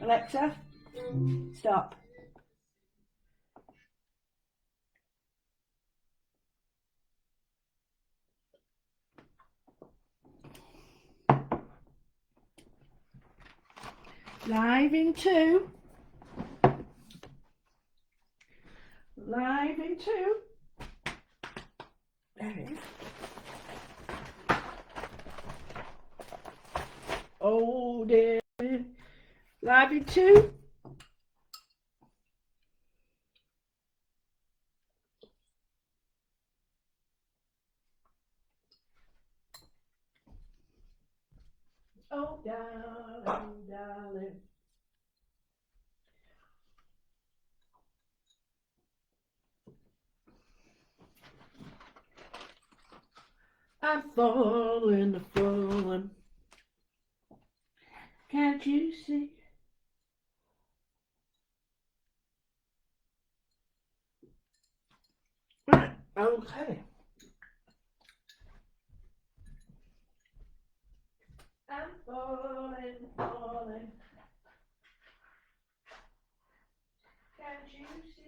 Alexa, stop. Live in two. Live in two. There it is. Oh dear. Live in two. Oh darling, darling. I'm falling, falling. Can't you see? Right, okay. I'm falling, falling. Can't you see?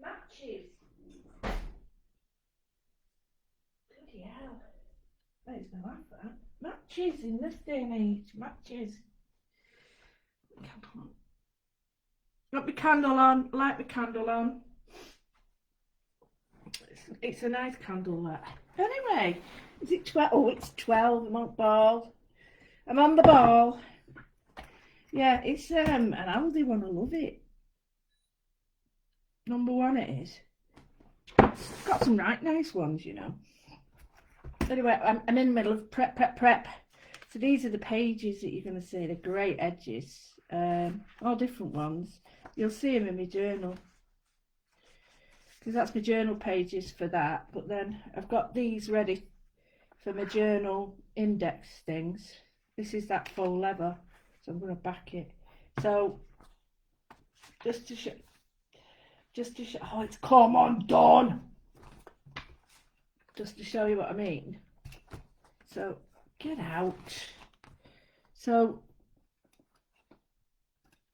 Matches. Bloody hell. That is no laugh at. Matches in this day and age. Matches. Candle on. Got my candle on. Light my candle on. It's a nice candle, that. Anyway, is it 12? Oh, it's 12. I'm on ball. I'm on the ball. Yeah, it's an Aldi one. I love it. Number one it is. It's got some right nice ones, you know. Anyway, I'm in the middle of prep. So these are the pages that you're going to see. They're great edges. All different ones. You'll see them in my journal. Because that's my journal pages for that. But then I've got these ready for my journal index things. This is that faux leather. So I'm going to back it. So just to show, oh, it's come on, Dawn. Just to show you what I mean. So get out. So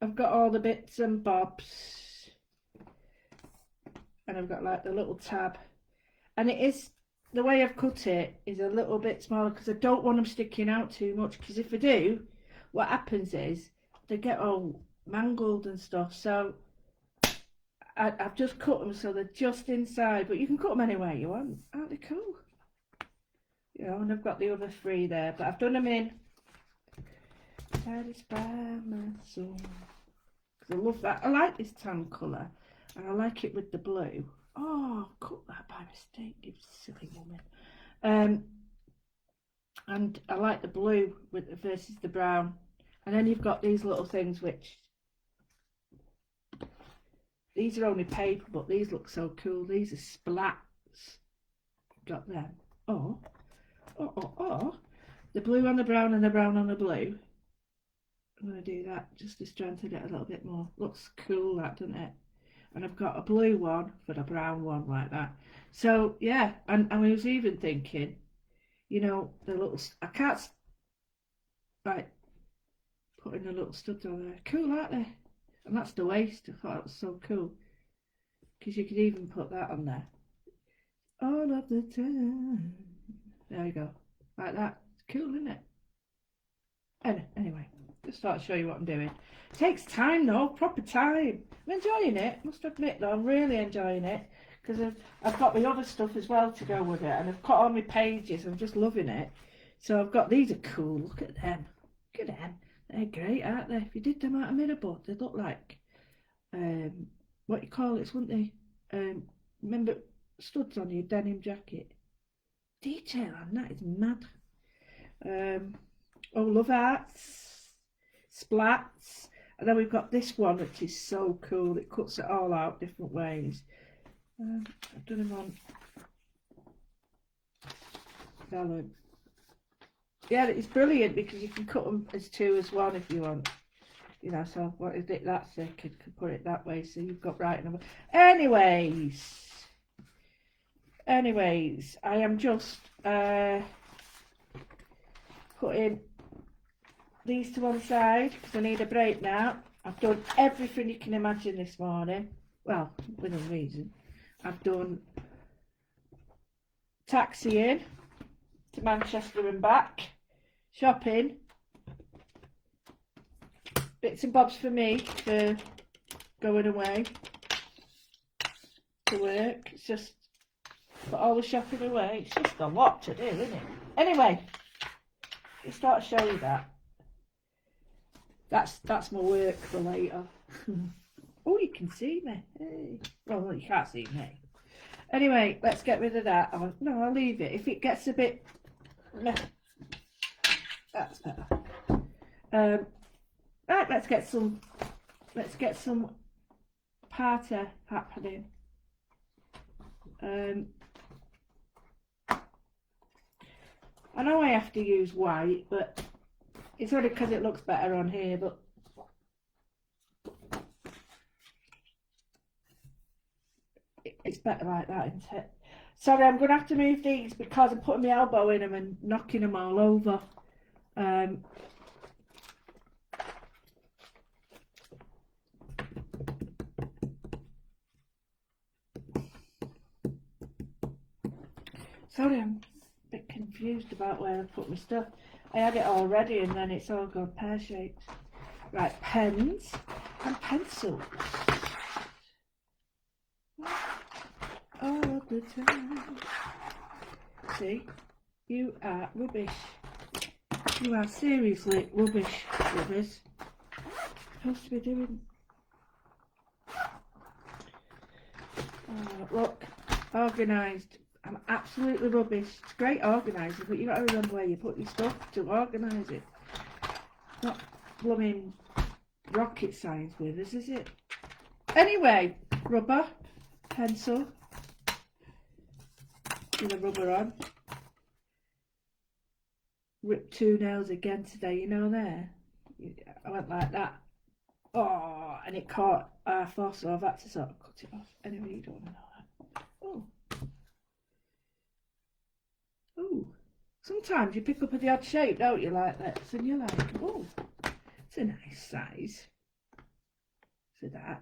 I've got all the bits and bobs, and I've got like the little tab, and it is, the way I've cut it is a little bit smaller because I don't want them sticking out too much, because if I do, what happens is they get all mangled and stuff. So I've just cut them so they're just inside, but you can cut them anywhere you want. Aren't they cool? You know, and I've got the other three there, but I've done them in Satisfy My Soul. Because I love that. I like this tan colour, and I like it with the blue. Oh, I cut that by mistake, you silly woman. And I like the blue with versus the brown. And then you've got these little things, which these are only paper, but these look so cool. These are splats. Got them. Oh, the blue on the brown and the brown on the blue. I'm going to do that just to strengthen it a little bit more. Looks cool, that, doesn't it? And I've got a blue one for the brown one, like that. So yeah, and I was even thinking, you know, the little, I can't like putting a little stud on there. Cool, aren't they? And that's the waist. I thought it was so cool, because you could even put that on there all of the time. There you go, like that. It's cool, isn't it? Anyway, just thought I'd show you what I'm doing. It takes time though, proper time. I'm enjoying it, must admit though, I'm really enjoying it, because I've got the other stuff as well to go with it, and I've cut all my pages. I'm just loving it. So I've got, these are cool, look at them. Look at them. They're great, aren't they? If you did them out of mirrorboard, they'd look like, what you call it, wouldn't they? Remember studs on your denim jacket? Detail on that is mad. Oh, love arts, splats, and then we've got this one which is so cool. It cuts it all out different ways. I've done them on vellum. Yeah, it's brilliant because you can cut them as 2 as 1 if you want. You know, so what is it that thick? You could put it that way, so you've got right number. Anyways, I am just putting these to one side because I need a break now. I've done everything you can imagine this morning. Well, within reason. I've done taxiing to Manchester and back, shopping, bits and bobs for me for going away to work. It's just put all the shopping away. It's just a lot to do, isn't it? Anyway, I'll start to show you that. That's my work for later. Oh, you can see me. Hey. Well, you can't see me. Anyway, let's get rid of that. No, I'll leave it. If it gets a bit... That's better. Right, let's get some party happening. I know I have to use white, but it's only because it looks better on here, but it's better like that, isn't it? Sorry, I'm going to have to move these because I'm putting my elbow in them and knocking them all over. Sorry, I'm a bit confused about where I put my stuff. I had it all ready and then it's all gone pear-shaped. Right, pens and pencils. All the time. See, you are rubbish. You are seriously rubbish, rubbers. Supposed to be doing. Oh, look, organised. I'm absolutely rubbish. It's great organising, but you got to remember where you put your stuff to organise it. Not blooming rocket science with us, is it? Anyway, rubber, pencil, with a rubber on. Ripped 2 nails again today, you know there. I went like that. Oh, and it caught half off, so I've had to sort of cut it off. Anyway, you don't want to know that. Oh. Oh. Sometimes you pick up the odd shape, don't you, like this, and you're like, oh, it's a nice size for that.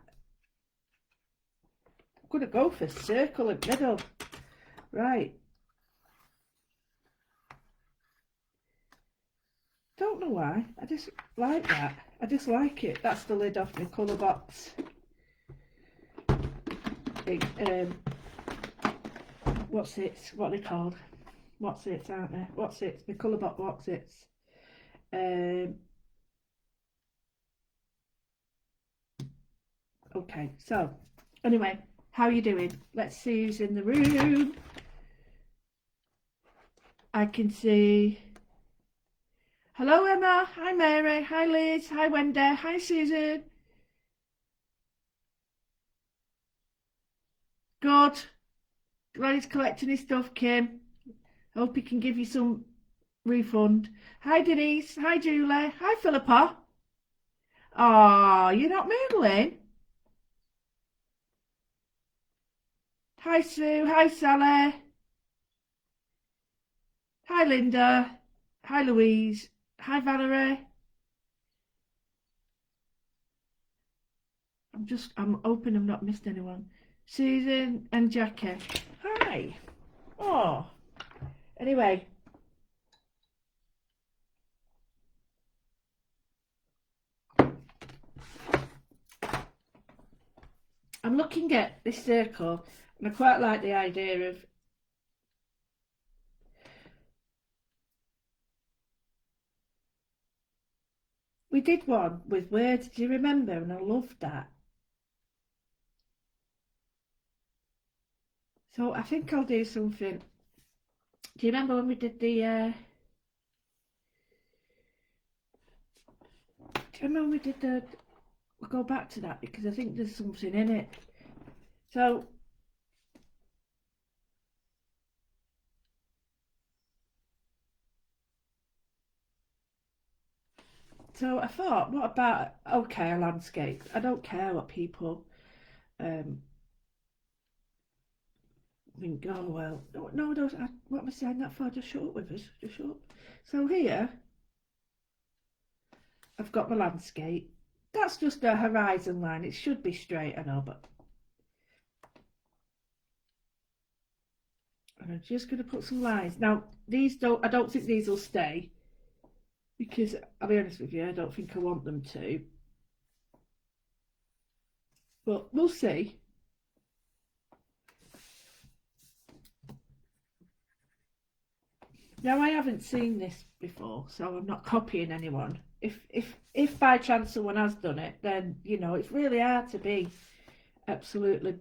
I'm going to go for circle in the middle. Right. Don't know why. I just like that. I just like it. That's the lid off my colour box. What's it? What are they called? What's it, aren't they? What's it? My colour box. What's it? Okay. So, anyway, how are you doing? Let's see who's in the room. I can see. Hello, Emma. Hi, Mary. Hi, Liz. Hi, Wendy. Hi, Susan. Good. Glad he's collecting his stuff, Kim. Hope he can give you some refund. Hi, Denise. Hi, Julie. Hi, Philippa. Oh, you're not moodling? Hi, Sue. Hi, Sally. Hi, Linda. Hi, Louise. Hi, Valerie. I'm hoping I've not missed anyone. Susan and Jackie. Hi. Oh. Anyway. I'm looking at this circle and I quite like the idea of we did one with words, do you remember? And I loved that. So I think I'll do something. Do you remember when we did the we'll go back to that because I think there's something in it. So So I thought, what about, okay, a landscape. I don't care what people think, oh, well, no, don't, what am I saying that for? Just shut up with us, just shut up. So here, I've got my landscape. That's just a horizon line. It should be straight, I know, but I'm just going to put some lines. Now, I don't think these will stay, because I'll be honest with you, I don't think I want them to. But we'll see. Now, I haven't seen this before, so I'm not copying anyone. If by chance someone has done it, then, you know, it's really hard to be absolutely,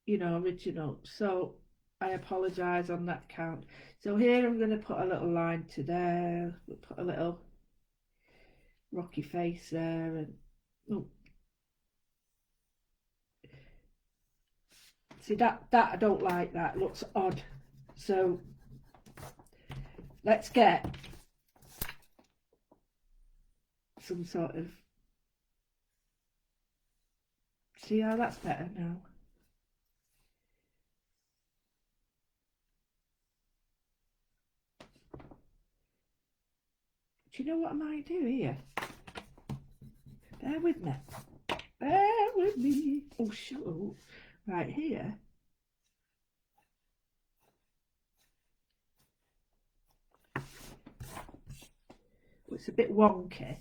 you know, original. So I apologise on that count. So here I'm going to put a little line to there. We'll put a little rocky face there, and oh, see that I don't like that. It looks odd. So let's get some sort of, see how that's better now. Do you know what I might do here? Bear with me. Bear with me. Oh, sure. Right here. Oh, it's a bit wonky.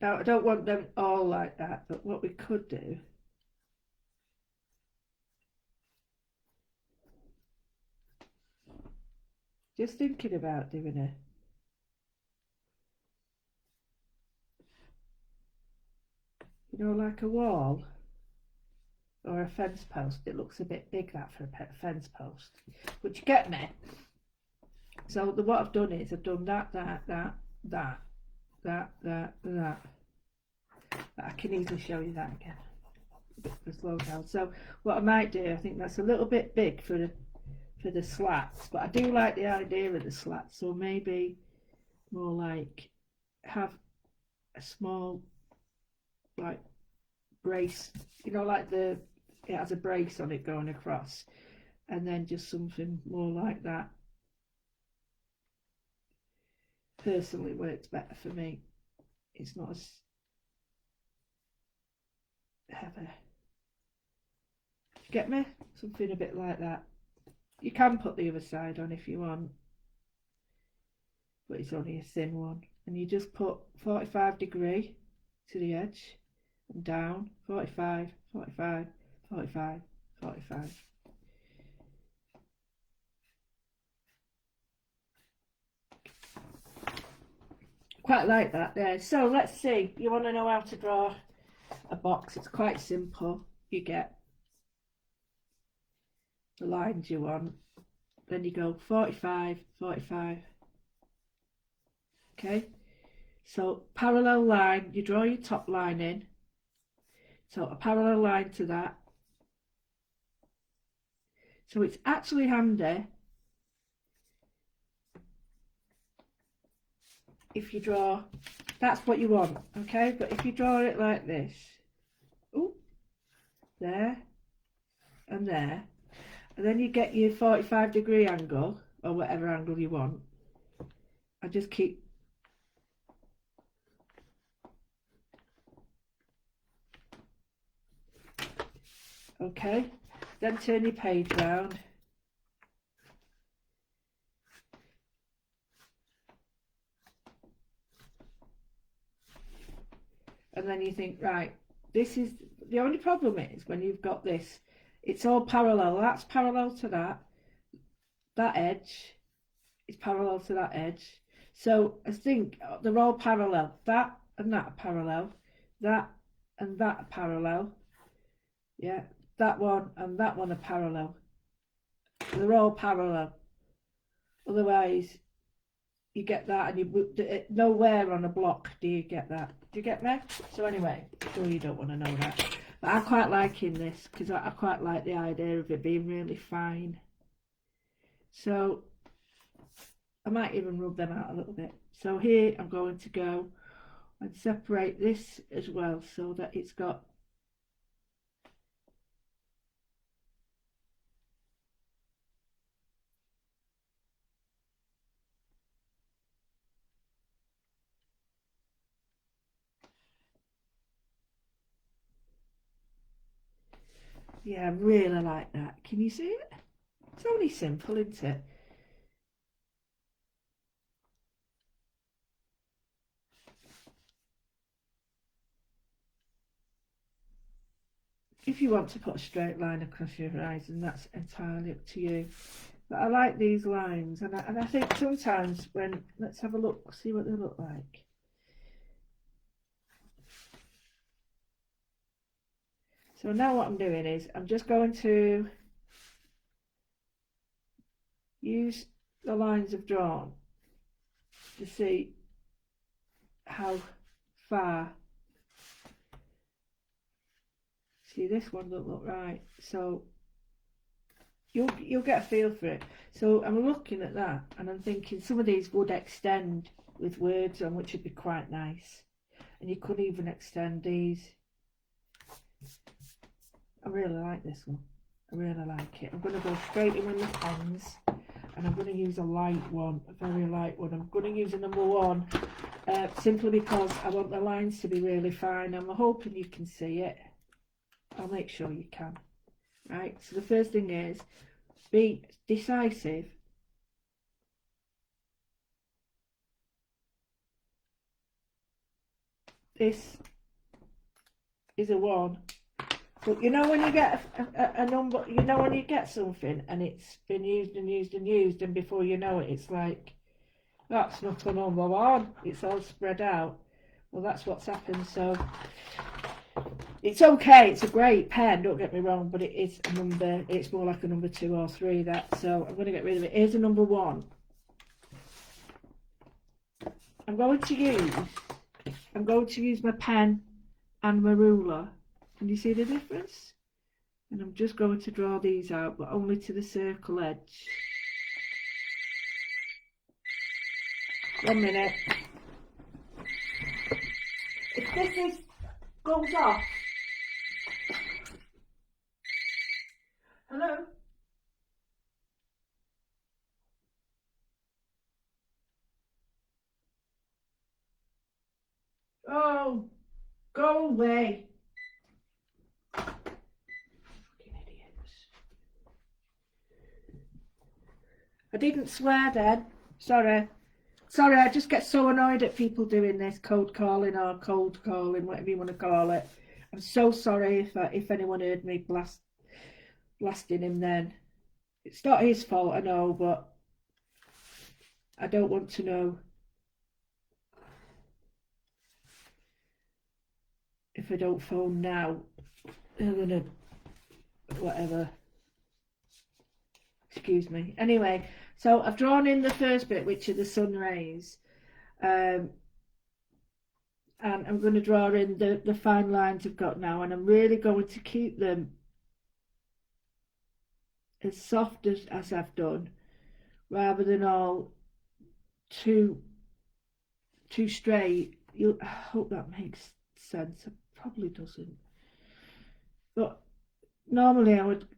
Now, I don't want them all like that, but what we could do, just thinking about doing a, you know, like a wall or a fence post. It looks a bit big, that, for a fence post. But you get me? So what I've done is I've done that. But I can easily show you that again. A bit of a slow down. So what I might do, I think that's a little bit big for the slats, but I do like the idea of the slats. So maybe more like have a small, like, brace, you know, like it has a brace on it going across, and then just something more like that personally works better for me. It's not as heavy. Get me? Something a bit like that. You can put the other side on if you want, but it's only a thin one. And you just put 45-degree to the edge and down, 45, 45, 45, 45. Quite like that there. So let's see. You want to know how to draw a box? It's quite simple. You get the lines you want, then you go 45, 45. Okay, so parallel line, you draw your top line in, so a parallel line to that. So it's actually handy if you draw, that's what you want, okay? But if you draw it like this, oh, there and there, and then you get your 45-degree angle, or whatever angle you want, I just keep, okay, then turn your page round. And then you think, right, this is, the only problem is when you've got this, it's all parallel. That's parallel to that edge is parallel to that edge. So I think they're all parallel. That and that are parallel. That and that are parallel. Yeah, that one and that one are parallel. They're all parallel. Otherwise, you get that, and you nowhere on a block do you get that. Do you get me? So anyway, sure you don't want to know that. But I'm quite liking this because I quite like the idea of it being really fine. So I might even rub them out a little bit. So here I'm going to go and separate this as well so that it's got yeah, I really like that. Can you see it? It's only simple, isn't it? If you want to put a straight line across your horizon, that's entirely up to you. But I like these lines, and I think sometimes when, let's have a look, see what they look like. So now what I'm doing is I'm just going to use the lines I've drawn to see how far. See, this one doesn't look right, so you'll get a feel for it. So I'm looking at that and I'm thinking some of these would extend with words on, which would be quite nice, and you could even extend these. I really like this one. I really like it. I'm going to go straight in with the pens, and I'm going to use a light one, a very light one. I'm going to use a number 1 simply because I want the lines to be really fine. I'm hoping you can see it. I'll make sure you can. Right, so the first thing is be decisive. This is a 1. But you know when you get a number, you know when you get something and it's been used and used and used, and before you know it, it's like, that's not a number 1. It's all spread out. Well, that's what's happened. So it's okay. It's a great pen. Don't get me wrong, but it is a number. It's more like a number 2 or 3. That. So I'm going to get rid of it. Here's a number 1. I'm going to use my pen and my ruler. Can you see the difference? And I'm just going to draw these out, but only to the circle edge. 1 minute. If this goes off. Hello? Oh, go away. Fucking idiots. I didn't swear then. Sorry. Sorry, I just get so annoyed at people doing this, cold calling or cold calling, whatever you want to call it. I'm so sorry if anyone heard me blasting him then. It's not his fault, I know, but I don't want to know if I don't phone now. I'm gonna, whatever. Excuse me. Anyway, so I've drawn in the first bit, which are the sun rays. And I'm going to draw in the fine lines I've got now, and I'm really going to keep them as soft as I've done, rather than all too straight. I hope that makes sense. It probably doesn't, but normally I would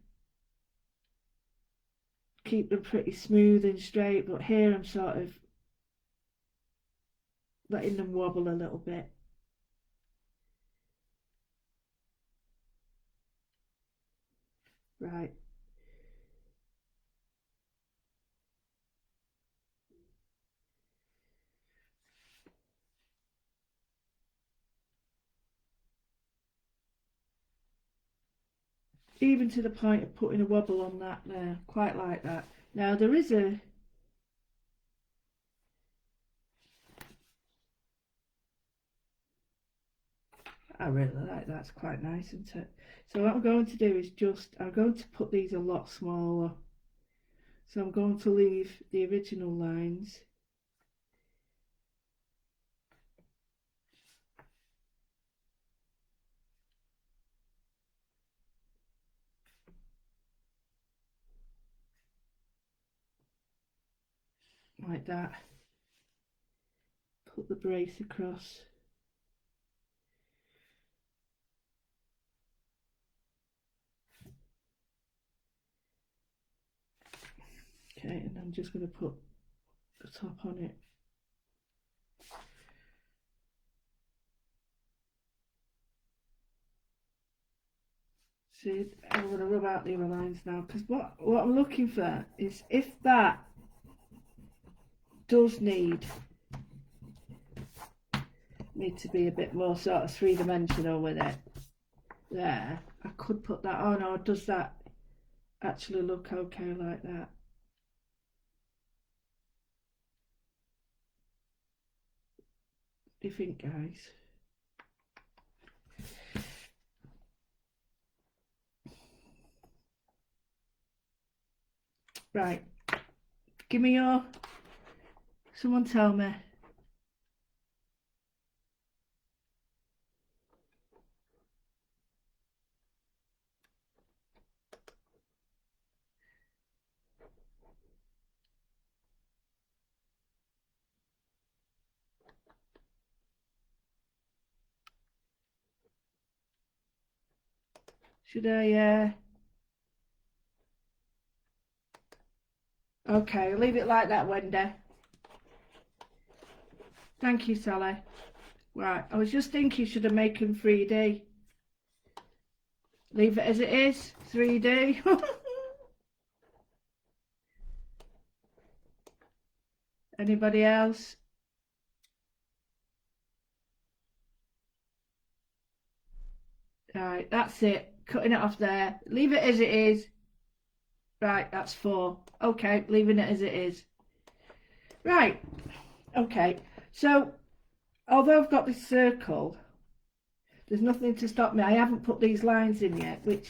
keep them pretty smooth and straight, but here I'm sort of letting them wobble a little bit. Right. Even to the point of putting a wobble on that there, quite like that. Now there is a I really like that. It's quite nice, isn't it? So what I'm going to do is I'm going to put these a lot smaller. So I'm going to leave the original lines. like that. Put the brace across. Okay, and I'm just going to put the top on it. See, I'm going to rub out the other lines now, because what I'm looking for is if that does need me to be a bit more sort of three-dimensional with it, there, I could put that on, or does that actually look okay like that? What do you think, guys? Right, give me your, someone tell me. Should I, okay, leave it like that, Wendy. Thank you, Sally. Right, I was just thinking, should I make them 3D? Leave it as it is, 3D. Anybody else? Right, that's it. Cutting it off there. Leave it as it is. Right, that's 4. Okay, leaving it as it is. Right, okay. So, although I've got this circle, there's nothing to stop me. I haven't put these lines in yet, which...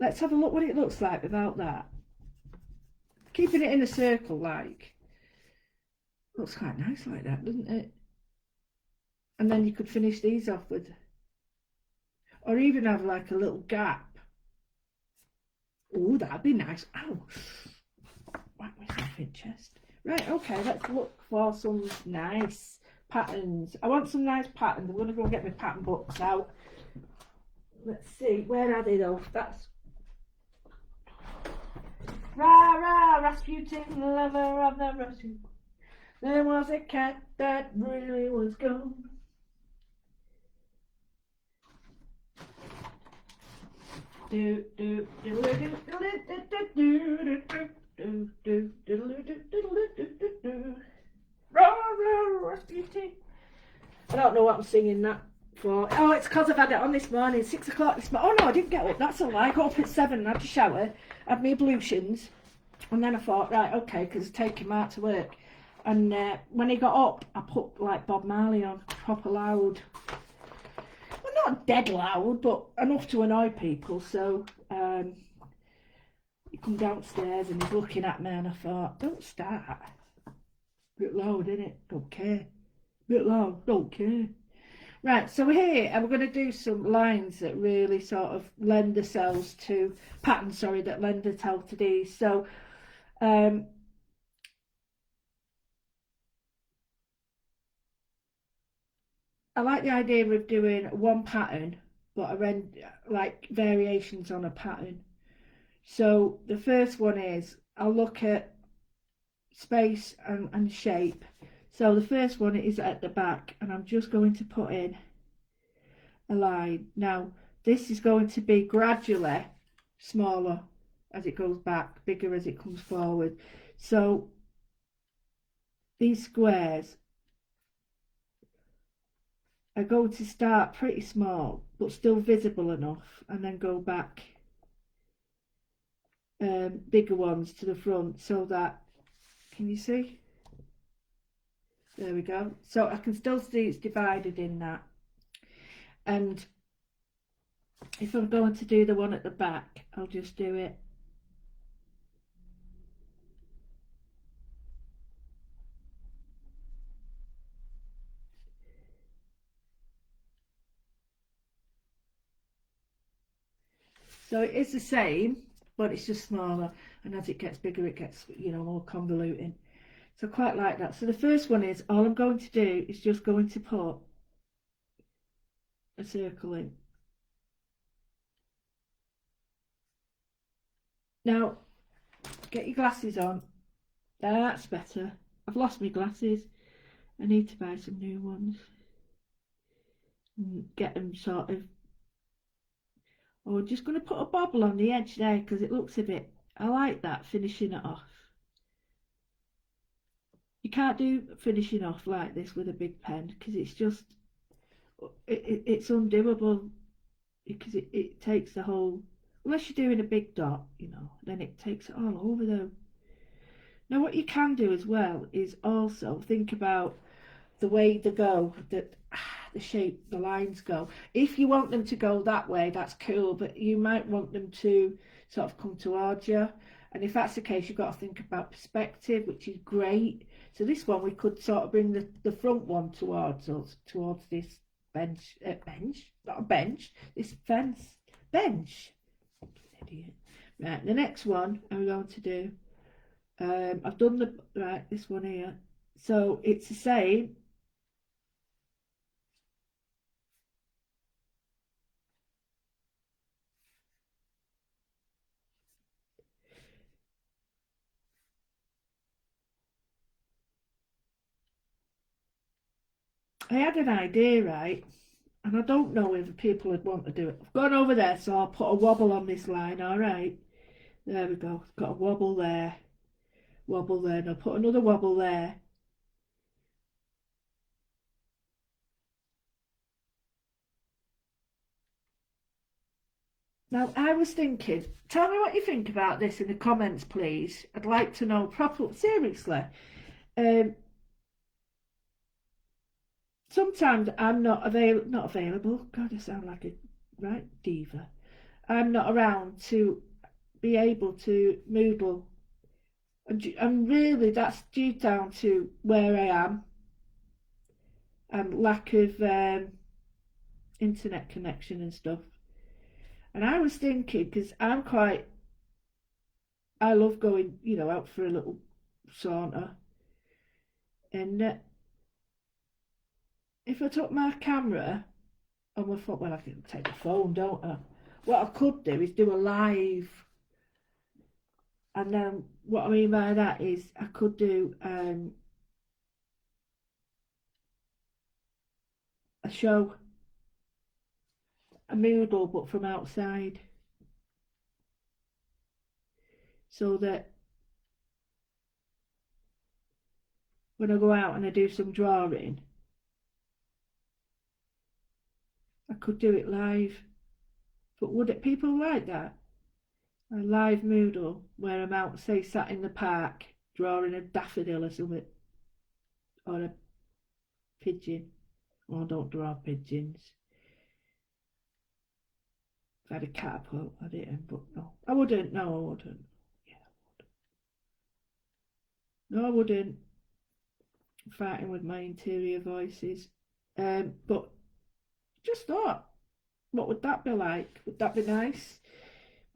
Let's have a look what it looks like without that. Keeping it in a circle, like... Looks quite nice like that, doesn't it? And then you could finish these off with... Or even have like a little gap. Oh, that'd be nice. Ow! Whack myself in chest. Right, okay, let's look for some nice patterns. I want some nice patterns. I'm going to go get my pattern books out. Let's see, where are they though? That's... Rah, rah, Rasputin, lover of the Russian. There was a cat that really was gone. Do do do do do do do do do do. Rasputin. I don't know what I'm singing that for. Oh, it's because I've had it on this morning, 6 o'clock this morning. Oh no, I didn't get up. That's a lie. I got up at 7 and had to shower, had my ablutions, and then I thought, right, okay, because I'm taking Mark to work. And when he got up, I put like Bob Marley on, proper loud. Well, not dead loud, but enough to annoy people. So he come downstairs and he's looking at me, and I thought, don't start. Bit loud, innit? Don't care. Bit loud, don't care. Right, so we're here and we're going to do some lines that really sort of lend themselves to patterns, that lend themselves to these. So I like the idea of doing one pattern, but like variations on a pattern. So the first one is I'll look at space and shape. So the first one is at the back, and I'm just going to put in a line. Now this is going to be gradually smaller as it goes back, bigger as it comes forward. So these squares are going to start pretty small but still visible enough, and then go back bigger ones to the front, so that, can you see? There we go. So I can still see it's divided in that. And if I'm going to do the one at the back, I'll just do it so it is the same, but it's just smaller, and as it gets bigger it gets, more convoluting. So I quite like that. So the first one is, all I'm going to do is just going to put a circle in. Now get your glasses on. That's better. I've lost my glasses. I need to buy some new ones and get them sort of. Oh, we're just going to put a bobble on the edge there because it looks a bit. I like that, finishing it off. You can't do finishing off like this with a big pen because it's just it's undoable, because it takes the whole, unless you're doing a big dot, then it takes it all over though. Now what you can do as well is also think about the way they go, that the shape the lines go. If you want them to go that way, that's cool, but you might want them to sort of come towards you, and if that's the case, you've got to think about perspective, which is great. So this one, we could sort of bring the front one towards us, towards this bench, not a bench, this fence, bench. Idiot. Right, the next one I'm going to do, I've done this one here, so it's the same. I had an idea, right? And I don't know if people would want to do it. I've gone over there, so I'll put a wobble on this line, all right? There we go. Got a wobble there, and I'll put another wobble there. Now, I was thinking, tell me what you think about this in the comments, please. I'd like to know properly, seriously. Um, Sometimes I'm not available. God, I sound like a right diva. I'm not around to be able to Moodle, and really that's due down to where I am and lack of internet connection and stuff. And I was thinking, because I love going, out for a little saunter, and if I took my camera on my phone, well, I can take the phone, don't I? What I could do is do a live, and then what I mean by that is I could do a show, a Moodle, but from outside, so that when I go out and I do some drawing, I could do it live. But would it people like that? A live Moodle where I'm out, say, sat in the park drawing a daffodil or something, or a pigeon. Well, I don't draw pigeons. If I had a catapult, I'd hit him, but no. I wouldn't, no, I wouldn't. Yeah. No, I wouldn't. Fighting with my interior voices. But just thought, what would that be like? Would that be nice?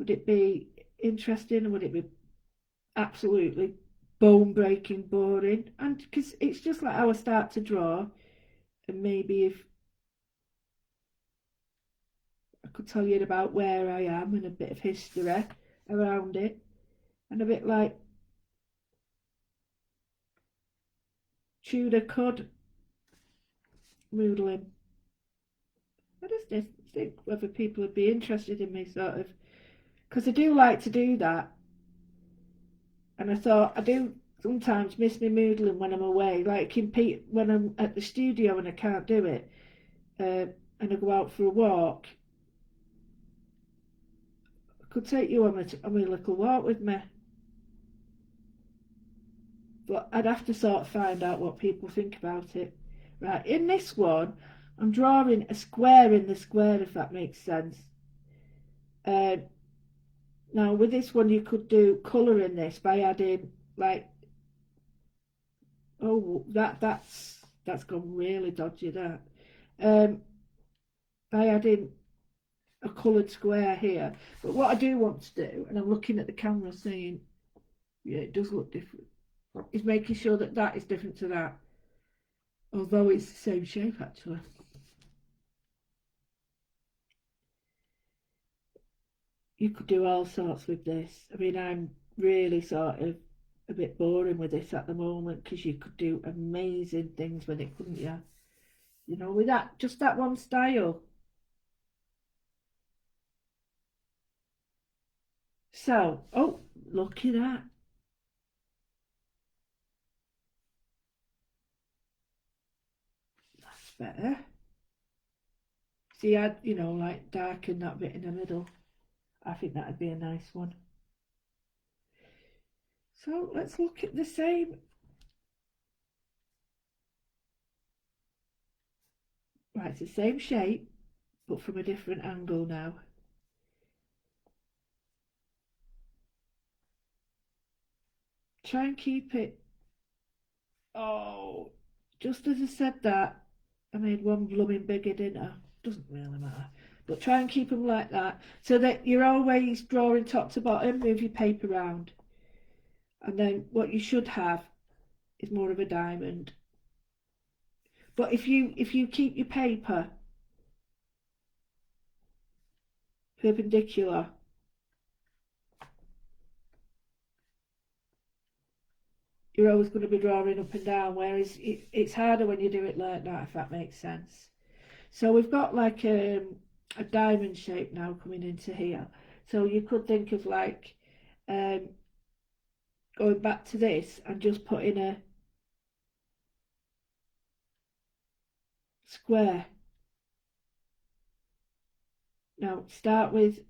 Would it be interesting? Would it be absolutely bone breaking boring? And because it's just like how I start to draw, and maybe if I could tell you about where I am and a bit of history around it, and a bit like Tudor could moodling. I just think whether people would be interested in me, sort of, because I do like to do that. And I thought I do sometimes miss me moodling when I'm away, like when I'm at the studio and I can't do it, and I go out for a walk. I could take you on a little walk with me, but I'd have to sort of find out what people think about it. Right, in this one, I'm drawing a square in the square, if that makes sense. Uh, Now, with this one, you could do colour in this by adding, like, oh, that's gone really dodgy, that. By adding a coloured square here. But what I do want to do, and I'm looking at the camera saying, yeah, it does look different, is making sure that that is different to that, although it's the same shape actually. You could do all sorts with this. I mean, I'm really sort of a bit boring with this at the moment because you could do amazing things with it, couldn't you? You know, with that, just that one style. So, oh, look at that. That's better. See, I'd, like darken that bit in the middle. I think that'd be a nice one. So let's look at the same. Right, it's the same shape, but from a different angle now. Try and keep it. Oh, just as I said that, I made one blooming bigger, didn't I? Doesn't really matter. But try and keep them like that so that you're always drawing top to bottom, move your paper around. And then what you should have is more of a diamond. But if you keep your paper perpendicular, you're always going to be drawing up and down, whereas it's harder when you do it like that, if that makes sense. So we've got like a diamond shape now coming into here. So you could think of like um, going back to this and just putting a square. Now start with,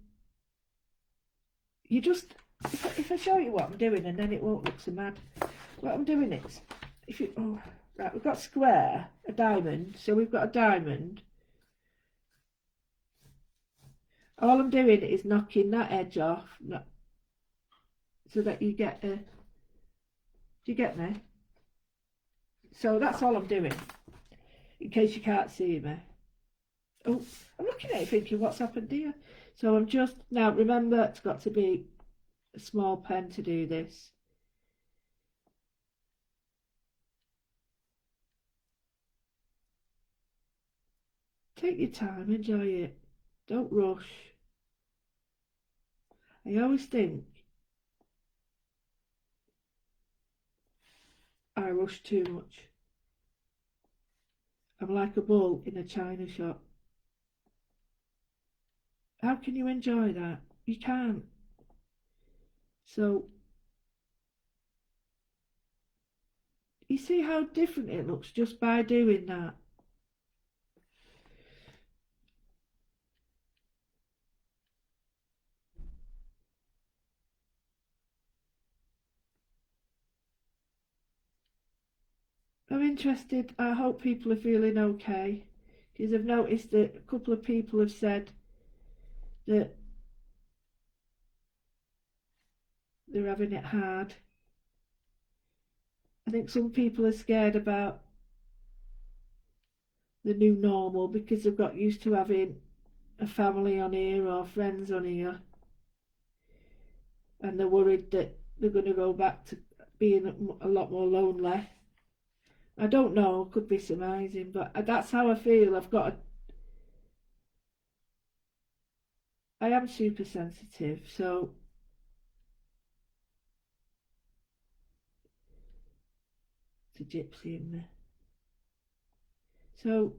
you just, if I show you what I'm doing and then it won't look so mad. What I'm doing is, if you, oh, right, we've got square, a diamond, so we've got a diamond. All I'm doing is knocking that edge off, so that you get a, do you get me? So that's all I'm doing, in case you can't see me. Oh, I'm looking at it thinking, what's happened here? So I'm just, now remember, it's got to be a small pen to do this. Take your time, enjoy it. Don't rush. I always think I rush too much. I'm like a bull in a china shop. How can you enjoy that? You can't. So, you see how different it looks just by doing that? I'm interested. I hope people are feeling okay, because I've noticed that a couple of people have said that they're having it hard. I think some people are scared about the new normal because they've got used to having a family on here or friends on here, and they're worried that they're going to go back to being a lot more lonely. I don't know, could be surmising, but that's how I feel. I am super sensitive, so it's a gypsy in me. So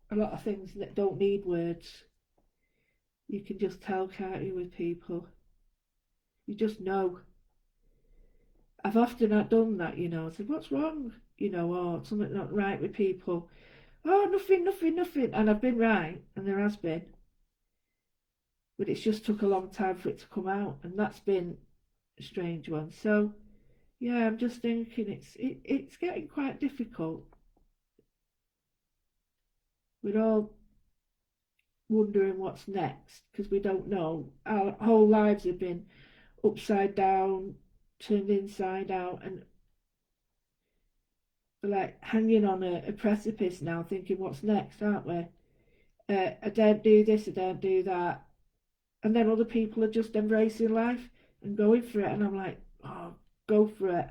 a lot of things that don't need words, you can just tell, can't you, with people? You just know. I've often not done that, said, what's wrong? Or something not right with people. Oh, nothing, nothing, nothing. And I've been right, and there has been. But it's just took a long time for it to come out, and that's been a strange one. So, yeah, I'm just thinking it's getting quite difficult. We're all wondering what's next because we don't know. Our whole lives have been upside down, turned inside out, and We're like hanging on a precipice now, thinking what's next, aren't we? I don't do this, I don't do that. And then other people are just embracing life and going for it. And I'm like, oh, go for it.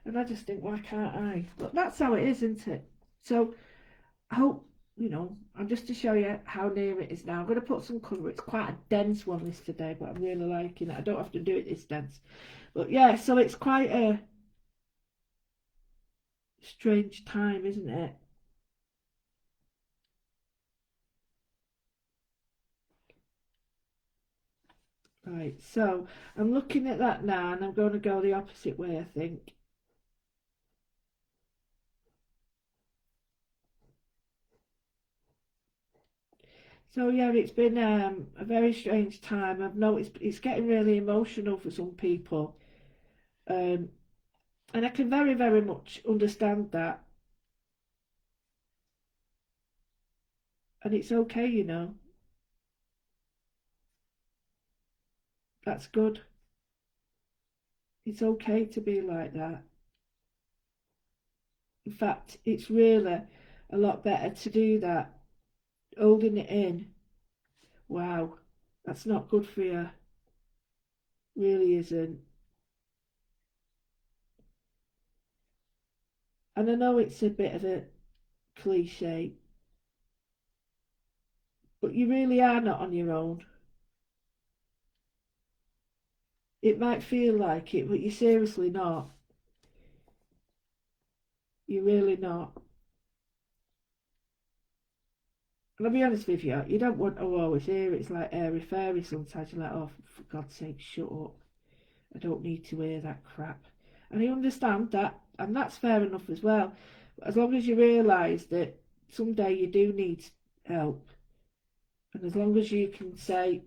And I just think, why can't I? But that's how it is, isn't it? So I hope, I'm just to show you how near it is now. I'm going to put some colour. It's quite a dense one this today, but I'm really liking it. I don't have to do it this dense. But yeah, so it's quite a strange time, isn't it? Right, so I'm looking at that now and I'm going to go the opposite way, I think. So yeah, it's been a very strange time. I've noticed it's getting really emotional for some people, um, and I can very, very much understand that. And it's okay, that's good. It's okay to be like that. In fact, it's really a lot better to do that. Holding it in, wow, that's not good for you. Really isn't. And I know it's a bit of a cliche, but you really are not on your own. It might feel like it, but you're seriously not. You're really not. And I'll be honest with you, you don't want to always hear it. It's like airy fairy sometimes. You're like, oh, for God's sake, shut up. I don't need to hear that crap. And I understand that, and that's fair enough as well. But as long as you realise that someday you do need help, and as long as you can say,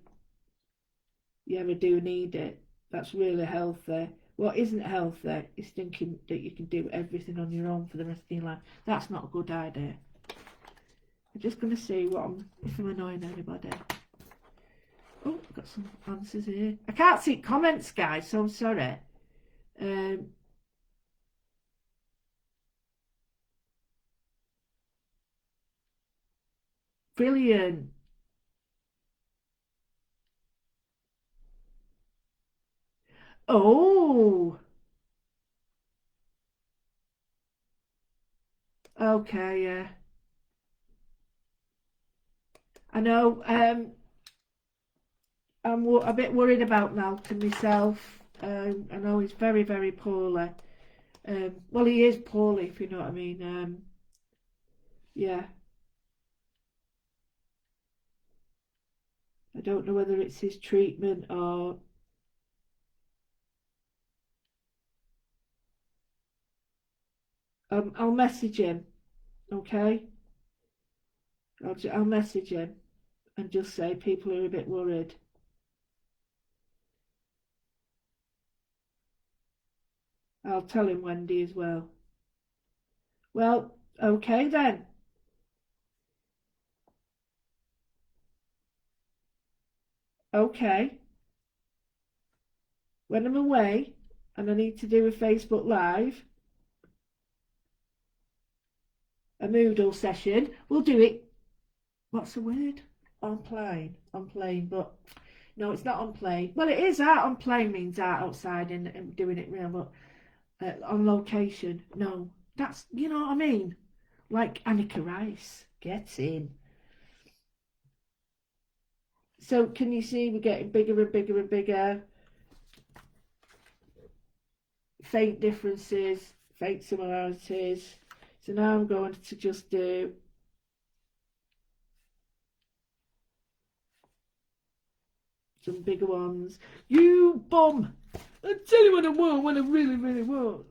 yeah, I do need it, that's really healthy. What isn't healthy is thinking that you can do everything on your own for the rest of your life. That's not a good idea. I'm just going to see if I'm annoying anybody. Oh, I've got some answers here. I can't see comments, guys, so I'm sorry. Um, Brilliant. Oh, okay, yeah. I know. I'm a bit worried about Malcolm myself. I know he's very, very poorly. Well, he is poorly, if you know what I mean. Yeah, I don't know whether it's his treatment or I'll message him. Okay, I'll message him and just say people are a bit worried. I'll tell him Wendy as well. Well, okay then. Okay. When I'm away and I need to do a Facebook Live, a Moodle session, we'll do it. What's the word? On plane. On plane, but no, it's not on plane. Well, it is out on plane means out outside and doing it real, but on location, no. That's, you know what I mean? Like Annika Rice gets in. So can you see we're getting bigger and bigger and bigger? Faint differences, faint similarities. So now I'm going to just do some bigger ones. You bum! I tell you what I want, what I really, really want.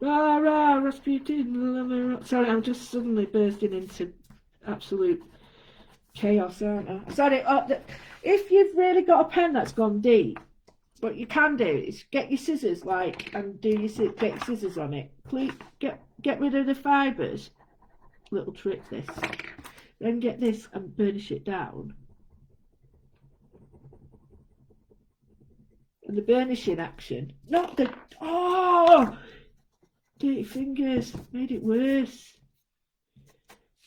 Rah, rah, Rasputin. Sorry, I'm just suddenly bursting into absolute chaos, aren't I? Sorry, if you've really got a pen that's gone deep, what you can do is get your scissors, and get your scissors on it. Please get rid of the fibres. Little trick this. Then get this and burnish it down. And the burnishing action, not the, oh, dirty fingers, made it worse.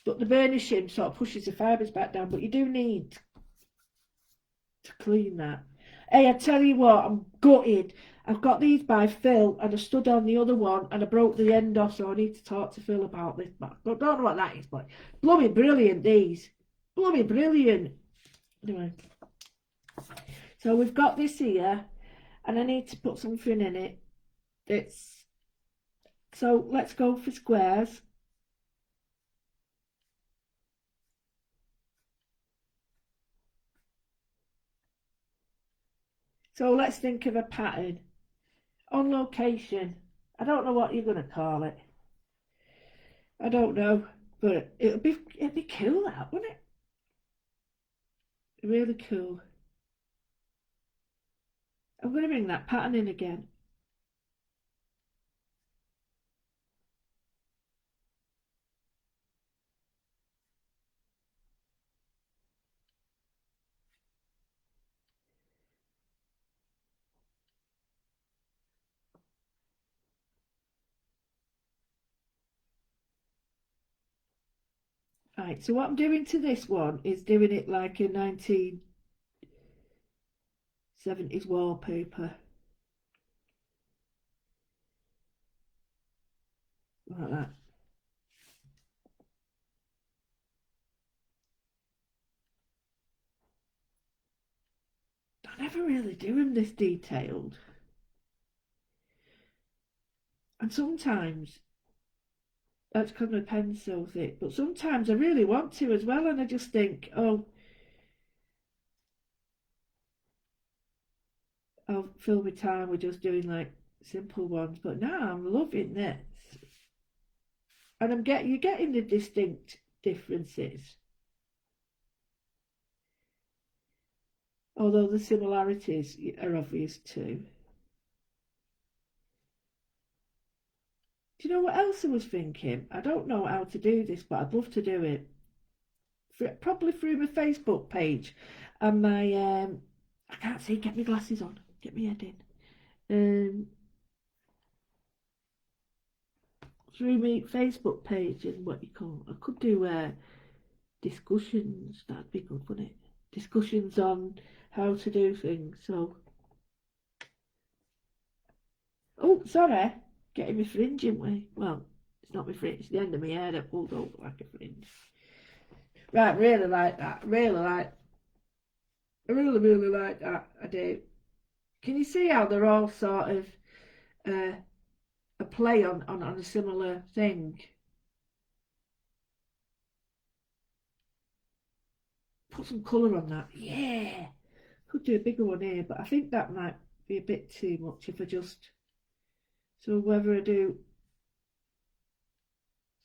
But the burnishing sort of pushes the fibres back down, but you do need to clean that. Hey, I tell you what, I'm gutted. I've got these by Phil, and I stood on the other one, and I broke the end off, so I need to talk to Phil about this. But I don't know what that is, but bloody brilliant, these. Bloody brilliant. Anyway, so we've got this here, and I need to put something in it. It's so let's go for squares. So let's think of a pattern. On location. I don't know what you're going to call it. I don't know, but it'd be cool, that, wouldn't it? Really cool. I'm going to bring that pattern in again. Right, so what I'm doing to this one is doing it like a 1970s wallpaper. Like that. I never really do them this detailed. And sometimes that's because my pen's so thick, but sometimes I really want to as well, and I just think, oh, I'll fill my time with just doing like simple ones. But now I'm loving this, and you're getting the distinct differences, although the similarities are obvious too. Do you know what else I was thinking? I don't know how to do this, but I'd love to do it. Probably through my Facebook page and my I can't see. Get my glasses on. Get my head in. Through my Facebook page and what you call. I could do discussions. That'd be good, wouldn't it? Discussions on how to do things. So, oh, sorry, getting my fringe in way. Well, it's not my fringe. It's the end of my hair that pulled over like a fringe. Right, really like that. I really like that. I do. Can you see how they're all sort of uh, a play on a similar thing? Put some colour on that. Yeah. Could do a bigger one here, but I think that might be a bit too much if I just. So whether I do.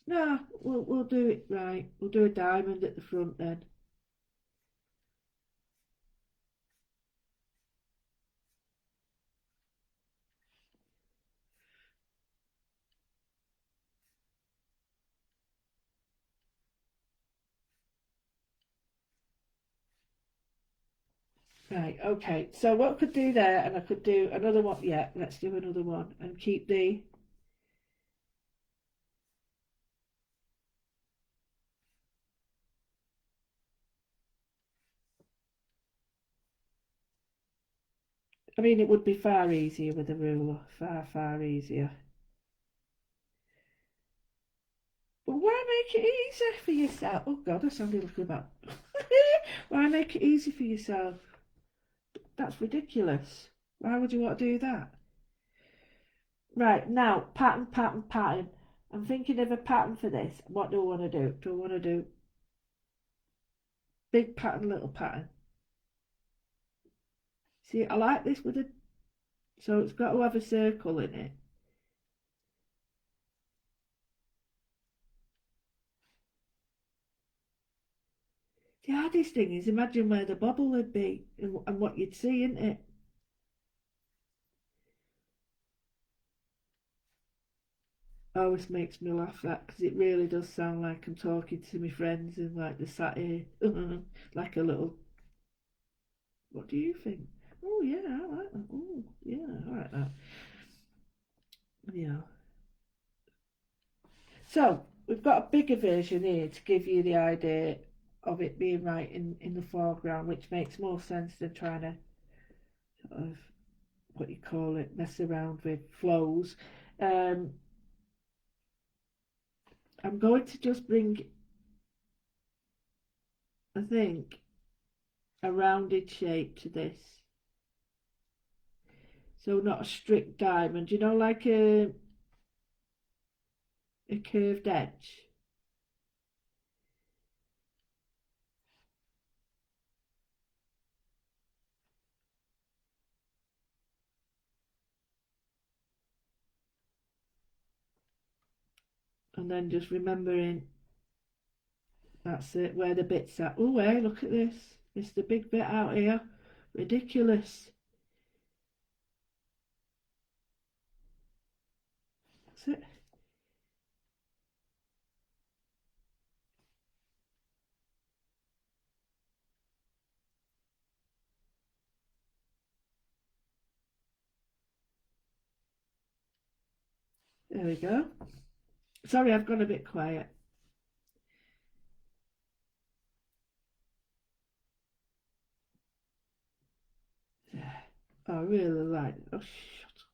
No, we'll do it right. We'll do a diamond at the front then. Right, okay. So what I could do there, and I could do another one. Yeah, let's do another one and keep the. I mean, it would be far easier with a ruler. Far, far easier. But why make it easy for yourself? Oh God, I sounded like about. Why make it easy for yourself? That's ridiculous. Why would you want to do that? Right, now, pattern, pattern, pattern. I'm thinking of a pattern for this. What do I want to do? Do I want to do big pattern, little pattern? See, I like this with a. So it's got to have a circle in it. The hardest thing is imagine where the bobble would be and what you'd see in it. Always makes me laugh that because it really does sound like I'm talking to my friends and like they're sat here like a little. What do you think? Oh yeah, I like that. Oh. Yeah. So we've got a bigger version here to give you the idea of it being right in the foreground, which makes more sense than trying to sort of, what you call it, mess around with flows. Um, I'm going to just bring, I think, a rounded shape to this. So not a strict diamond, you know, like a curved edge. And then just remembering that's it, where the bit's at. Oh, hey, look at this. It's the big bit out here. Ridiculous. That's it. There we go. Sorry, I've gone a bit quiet. I really like. Oh, shut up.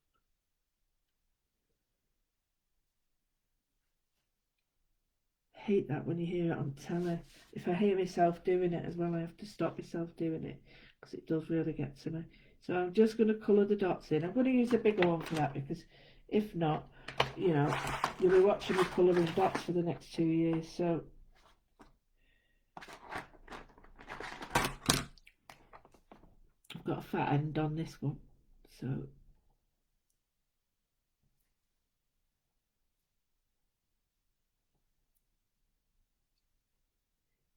I hate that when you hear it on telly. If I hear myself doing it as well, I have to stop myself doing it because it does really get to me. So I'm just going to colour the dots in. I'm going to use a bigger one for that because if not, you know, you'll be watching me colouring dots for the next 2 years. So I've got a fat end on this one. So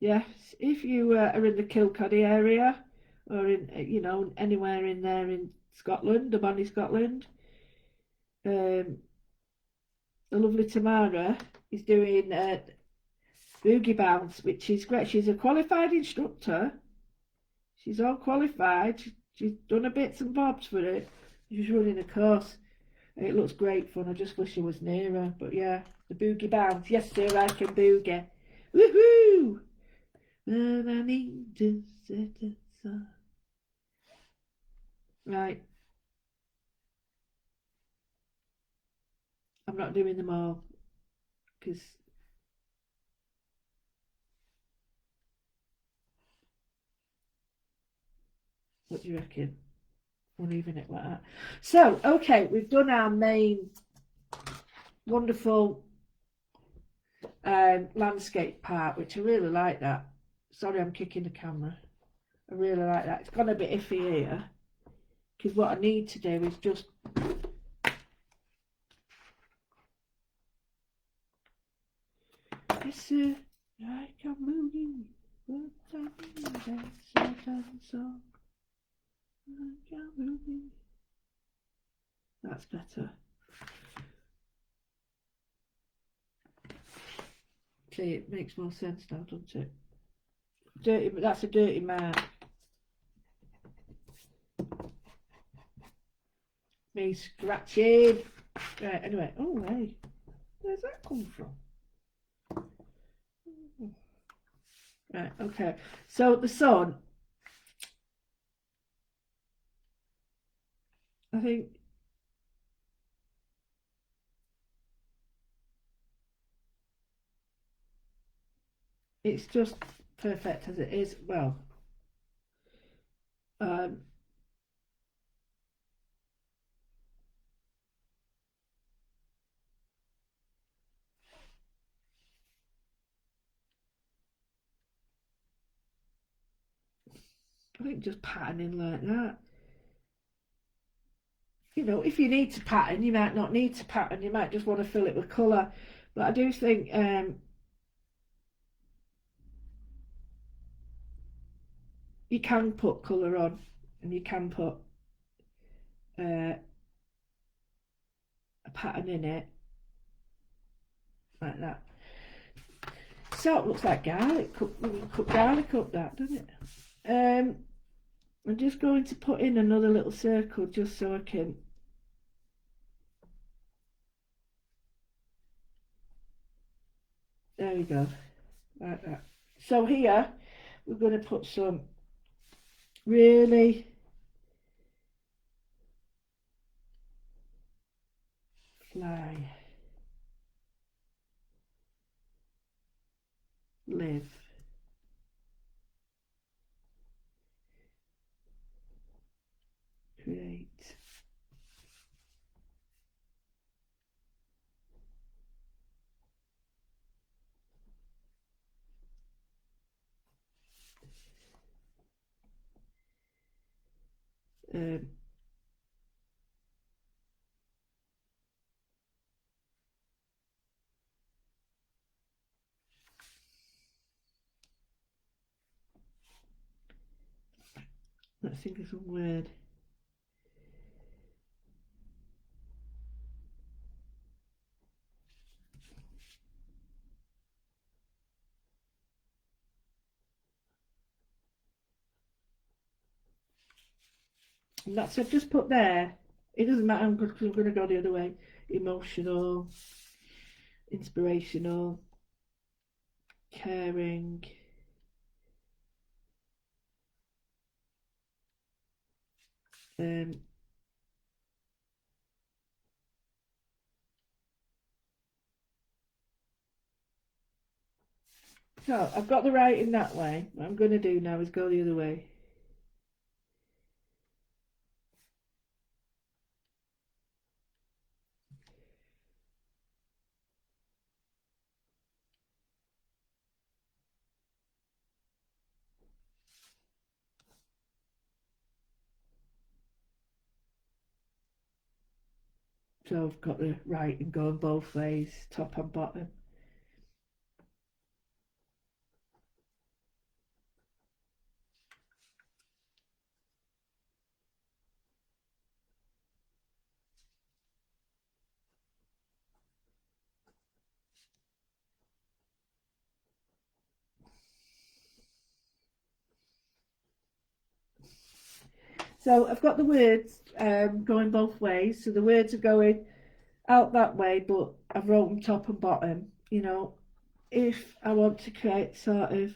yes, if you are in the Kilkenny area or in, you know, anywhere in there in Scotland, Bonnie, Scotland, um, the lovely Tamara is doing boogie bounce, which is great. She's a qualified instructor. She's all qualified. She's done a bits and bobs for it. She's running a course. It looks great fun. I just wish I was near her. But yeah, the boogie bounce. Yes, sir, I can boogie. Woohoo! And I need to set it up. Right, I'm not doing them all because what do you reckon? We're leaving it like that. So, okay, we've done our main wonderful landscape part, which I really like that. Sorry, I'm kicking the camera. I really like that. It's gone a bit iffy here because what I need to do is just this. Like I'm moving, that's better. See, it makes more sense now, doesn't it? Dirty, but that's a dirty mark. Me scratching. Right, anyway. Oh, hey. Where's that come from? Right, okay. So the sun, I think it's just perfect as it is. Well, um, I think just patterning like that. You know, if you need to pattern, you might not need to pattern. You might just want to fill it with colour. But I do think you can put colour on, and you can put a pattern in it like that. So it looks like garlic. Cook garlic up that, doesn't it? I'm just going to put in another little circle just so I can There we go, like that. So here we're going to put some really fly, live, create. Um, let's think of some word. And that's I've just put there. It doesn't matter because I'm going to go the other way. Emotional, inspirational, caring. Um, so I've got the writing that way. What I'm going to do now is go the other way. So I've got the writing going both ways, top and bottom. So I've got the words going both ways. So the words are going out that way, but I've wrote them top and bottom. You know, if I want to create sort of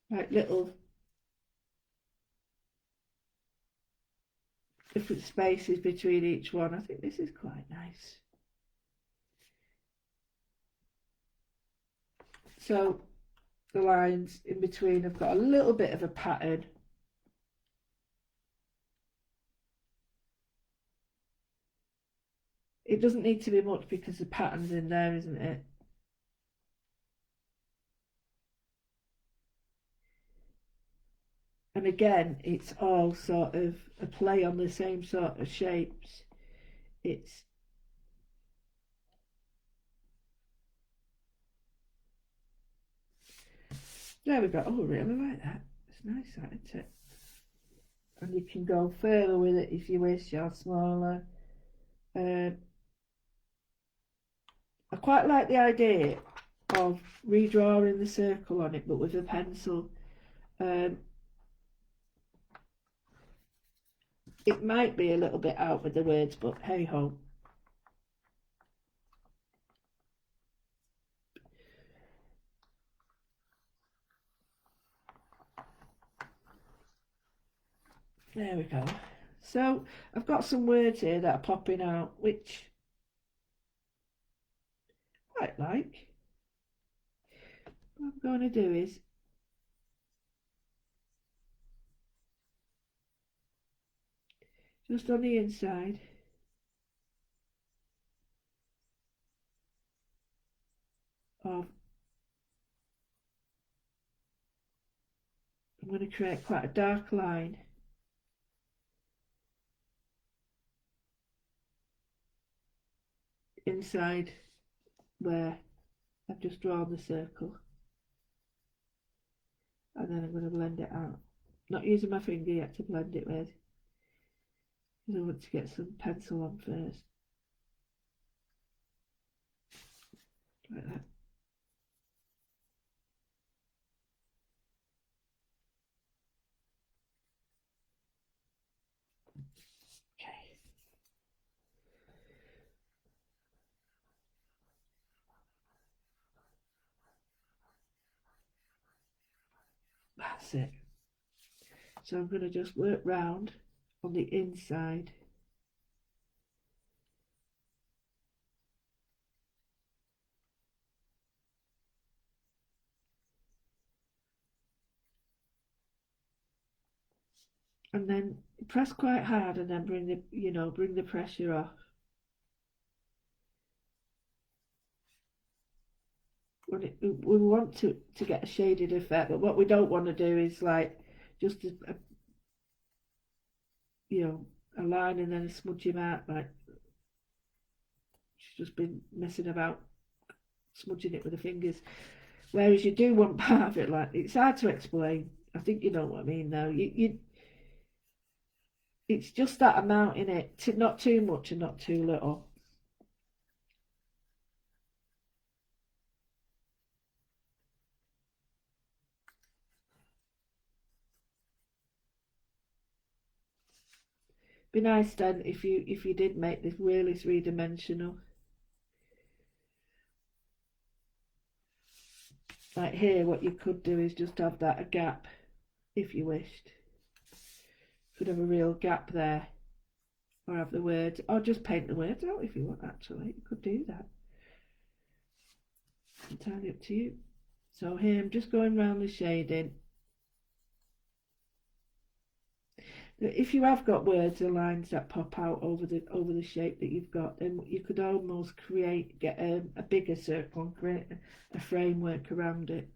like little different spaces between each one, I think this is quite nice. So the lines in between have got a little bit of a pattern. It doesn't need to be much because the pattern's in there, isn't it? And again, it's all sort of a play on the same sort of shapes. It's there we go. Oh, I really like that. It's nice, that, isn't it? And you can go further with it if you wish, or smaller. Uh, I quite like the idea of redrawing the circle on it, but with a pencil. Um, it might be a little bit out with the words, but hey ho. There we go. So I've got some words here that are popping out, which I quite like. What I'm going to do is just on the inside of, I'm going to create quite a dark line inside where I've just drawn the circle, and then I'm going to blend it out. Not using my finger yet to blend it with, because I want to get some pencil on first, like that. That's it. So I'm going to just work round on the inside. And then press quite hard and then bring the pressure off. We want to get a shaded effect, but what we don't want to do is like just a line and then a smudgy mark, like she's just been messing about smudging it with the fingers. Whereas you do want part of it, like it's hard to explain. I think you know what I mean though. It's just that amount in it, not too much and not too little. Be nice then if you did make this really three-dimensional. Like here, what you could do is just have that a gap, if you wished. Could have a real gap there, or have the words, or just paint the words out if you want. Actually, you could do that. Entirely up to you. So here I'm just going around the shading. If you have got words or lines that pop out over the shape that you've got, then you could almost get a bigger circle and create a framework around it.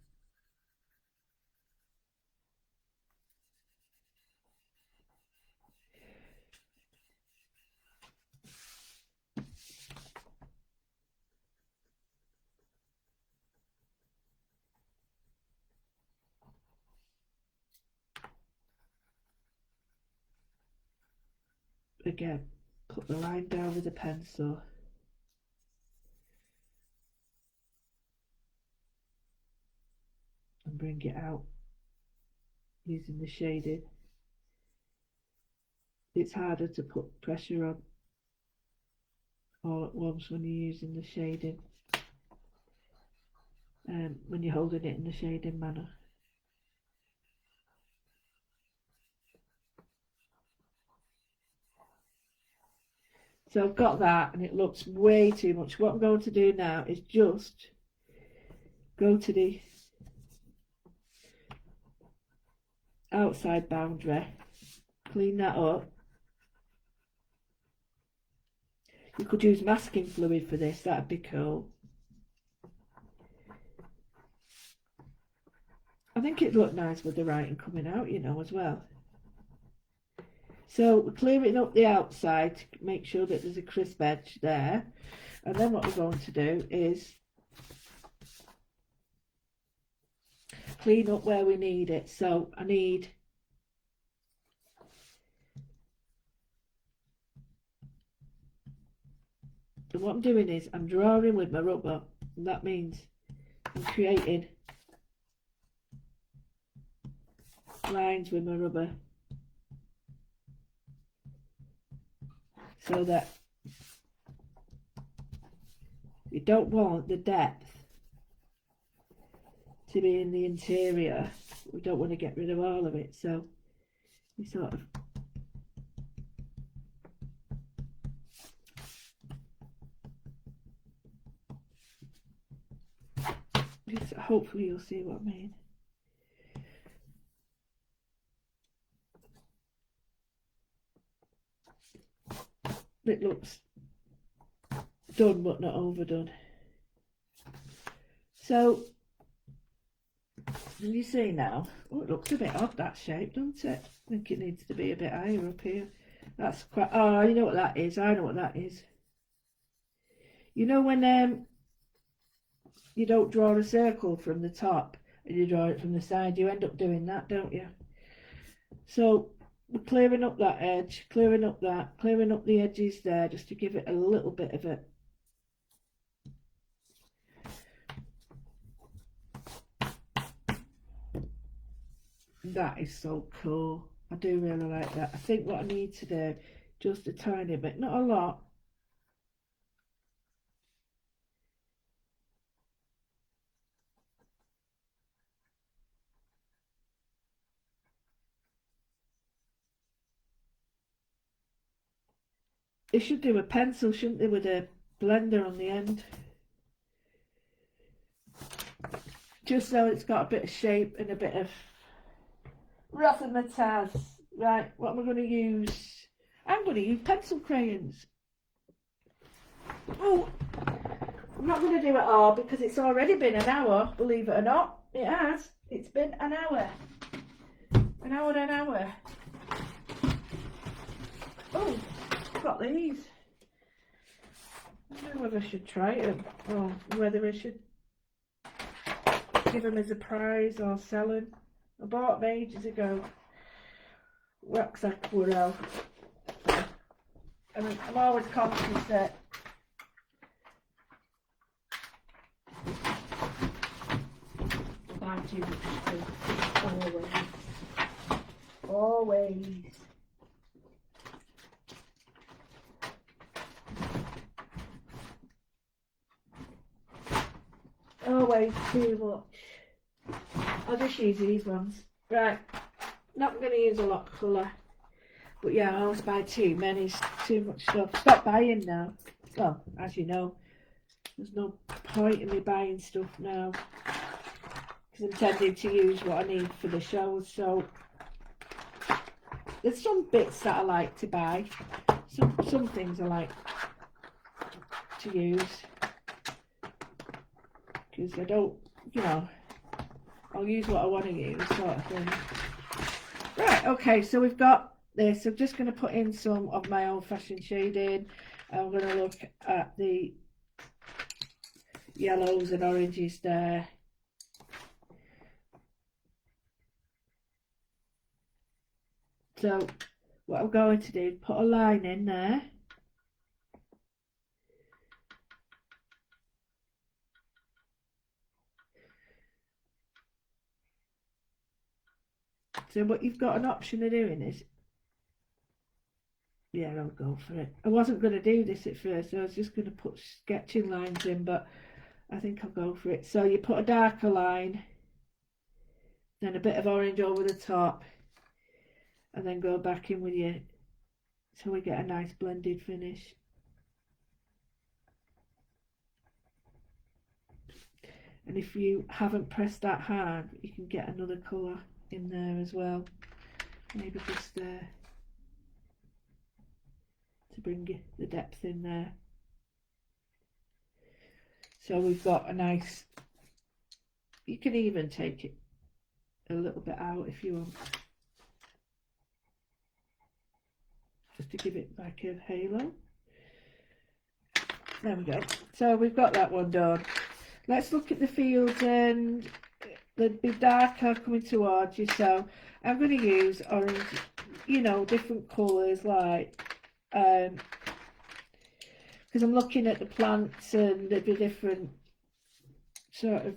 Again, put the line down with a pencil. And bring it out using the shading. It's harder to put pressure on all at once when you're using the shading, when you're holding it in the shading manner. So I've got that and it looks way too much. What I'm going to do now is just go to the outside boundary, clean that up. You could use masking fluid for this, that'd be cool. I think it'd look nice with the writing coming out, as well. So we're clearing up the outside to make sure that there's a crisp edge there. And then what we're going to do is clean up where we need it. So I need and what I'm doing is I'm drawing with my rubber, and that means I'm creating lines with my rubber so that you don't want the depth to be in the interior. We don't want to get rid of all of it, so we sort of just hopefully you'll see what I mean. It looks done but not overdone. So you see now, it looks a bit odd, that shape, doesn't it? I think it needs to be a bit higher up here. That's quite, oh, you know what that is? I know what that is. You know when you don't draw a circle from the top and you draw it from the side, you end up doing that, don't you? So we're clearing up that edge, clearing up the edges there, just to give it a little bit of it. That is so cool. I do really like that. I think what I need to do, just a tiny bit, not a lot. They should do a pencil, shouldn't they, with a blender on the end. Just so it's got a bit of shape and a bit of razzmatazz. Right, what am I going to use? I'm going to use pencil crayons. Oh, I'm not going to do it all because it's already been an hour, believe it or not. It has. It's been an hour. An hour. Oh, I've got these. I don't know whether I should try them or whether I should give them as a prize or sell them. I bought them ages ago. Rucksack Burrow. I mean, I'm always conscious that I buy too much stuff. Always. Always too much. I'll just use these ones. Right. Not going to use a lot of colour. But yeah, I always buy too many, too much stuff. Stop buying now. Well, as you know, there's no point in me buying stuff now. Because I'm tending to use what I need for the shows. So there's some bits that I like to buy. Some things I like to use. Because I don't, I'll use what I want to use, sort of thing. Right, okay, so we've got this. I'm just going to put in some of my old-fashioned shading. I'm going to look at the yellows and oranges there. So what I'm going to do is put a line in there. So what you've got an option of doing is, yeah, I'll go for it. I wasn't going to do this at first. I was just going to put sketching lines in, but I think I'll go for it. So you put a darker line, then a bit of orange over the top, and then go back in with you, so we get a nice blended finish. And if you haven't pressed that hard, you can get another colour in there as well. Maybe just there to bring the depth in there. So we've got a nice, you can even take it a little bit out if you want, just to give it like a halo. There we go. So we've got that one done. Let's look at the fields, and they'd be darker coming towards you. So I'm going to use orange, different colours, like because I'm looking at the plants and the different sort of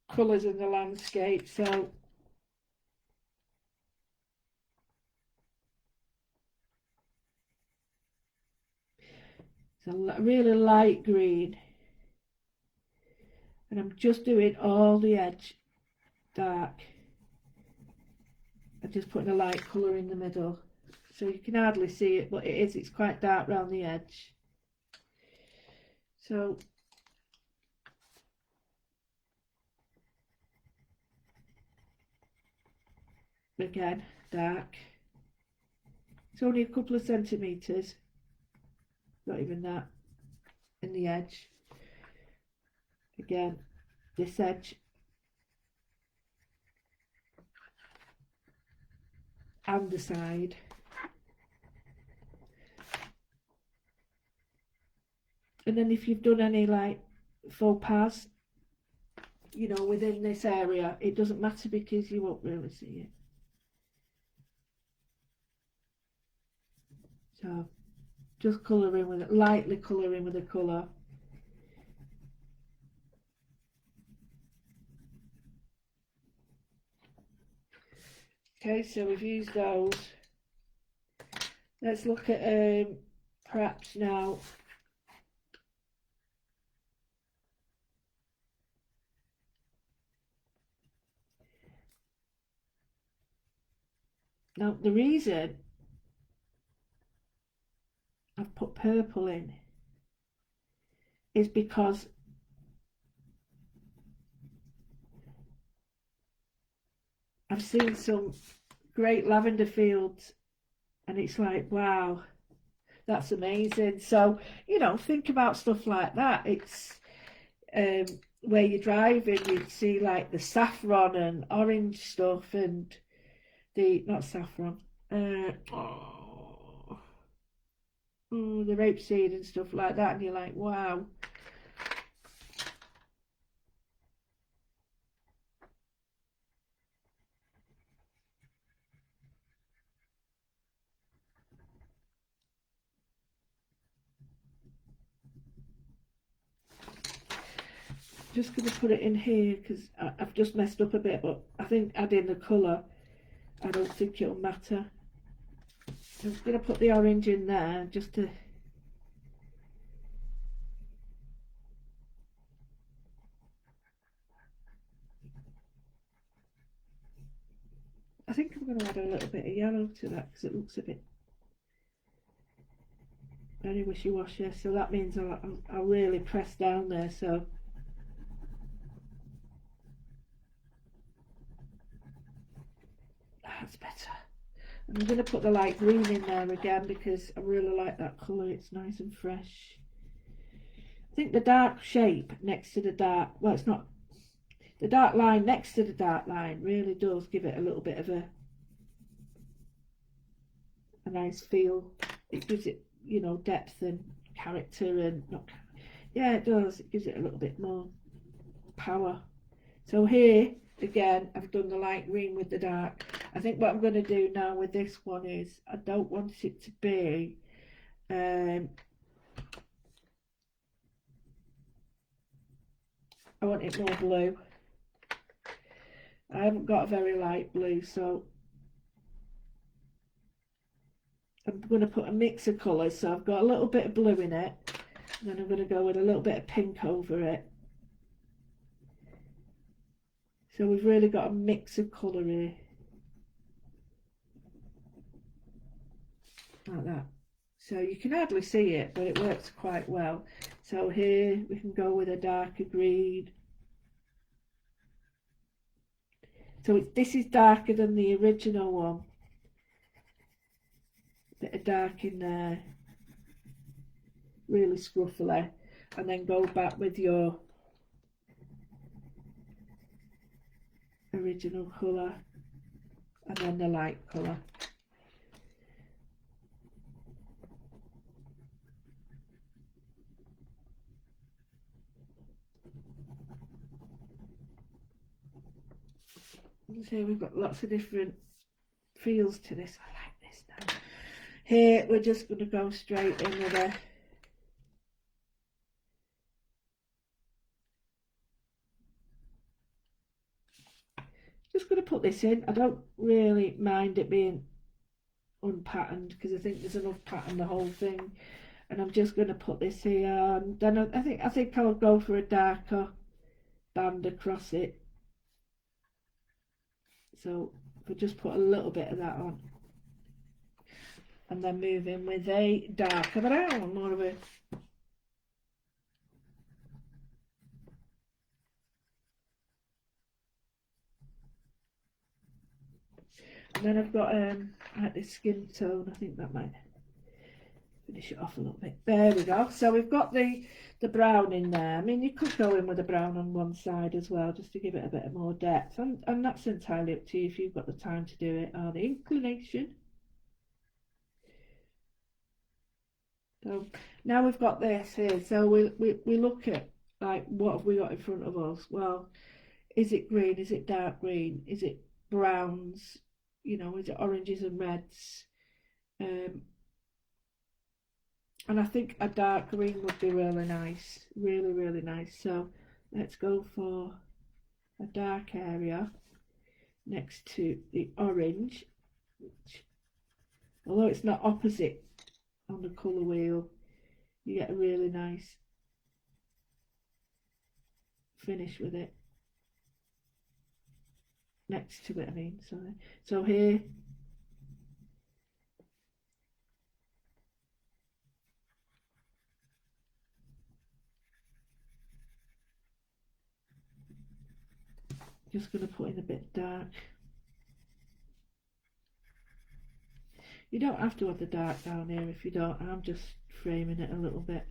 colours in the landscape. So it's a really light green, and I'm just doing all the edge dark. I'm just putting a light colour in the middle, so you can hardly see it, but it's quite dark around the edge. So again, dark. It's only a couple of centimetres, not even that, in the edge. Again, this edge and the side. And then if you've done any like faux pas, within this area, it doesn't matter because you won't really see it. So just colour in with it, lightly colour in with the colour. Okay, so we've used those. Let's look at perhaps now the reason put purple in is because I've seen some great lavender fields and it's like, wow, that's amazing. So, you know, think about stuff like that. It's where you're driving, you'd see like the saffron and orange stuff and the, not saffron, the rapeseed and stuff like that. And you're like, wow. Just going to put it in here because I've just messed up a bit, but I think adding the colour, I don't think it'll matter. So I'm going to put the orange in there just to, I think I'm going to add a little bit of yellow to that because it looks a bit very wishy-washy. So that means I'll really press down there. So that's better. And I'm going to put the light green in there again because I really like that colour. It's nice and fresh. I think the dark shape next to the dark, well, it's not, the dark line next to the dark line really does give it a little bit of a nice feel. It gives it, you know, depth and character and not, yeah, it does. It gives it a little bit more power. So here again, I've done the light green with the dark. I think what I'm going to do now with this one is I don't want it to be I want it more blue. I haven't got a very light blue, so I'm going to put a mix of colours. So I've got a little bit of blue in it, and then I'm going to go with a little bit of pink over it. So we've really got a mix of colour here, like that. So you can hardly see it, but it works quite well. So here we can go with a darker green. So this is darker than the original one. Bit of dark in there, really scruffily, and then go back with your original colour and then the light colour. So we've got lots of different feels to this. I like this now. Here we're just going to go straight in with a just going to put this in. I don't really mind it being unpatterned because I think there's enough pattern the whole thing, and I'm just going to put this here. And then I think I'll go for a darker band across it. So if I just put a little bit of that on, and then move in with a darker brown, more of a and then I've got like this skin tone. I think that might finish it off a little bit. There we go. So we've got the brown in there. I mean, you could go in with the brown on one side as well, just to give it a bit more depth. And that's entirely up to you if you've got the time to do it or the inclination. So now we've got this here. So we look at like what have we got in front of us? Well, is it green? Is it dark green? Is it browns? You know, is it oranges and reds? And I think a dark green would be really nice, really nice. So let's go for a dark area next to the orange, which, although it's not opposite on the colour wheel, you get a really nice finish with it. Next to it, I mean, sorry. So here, Just going to put in a bit dark. You don't have to have the dark down here if you don't. I'm just framing it a little bit.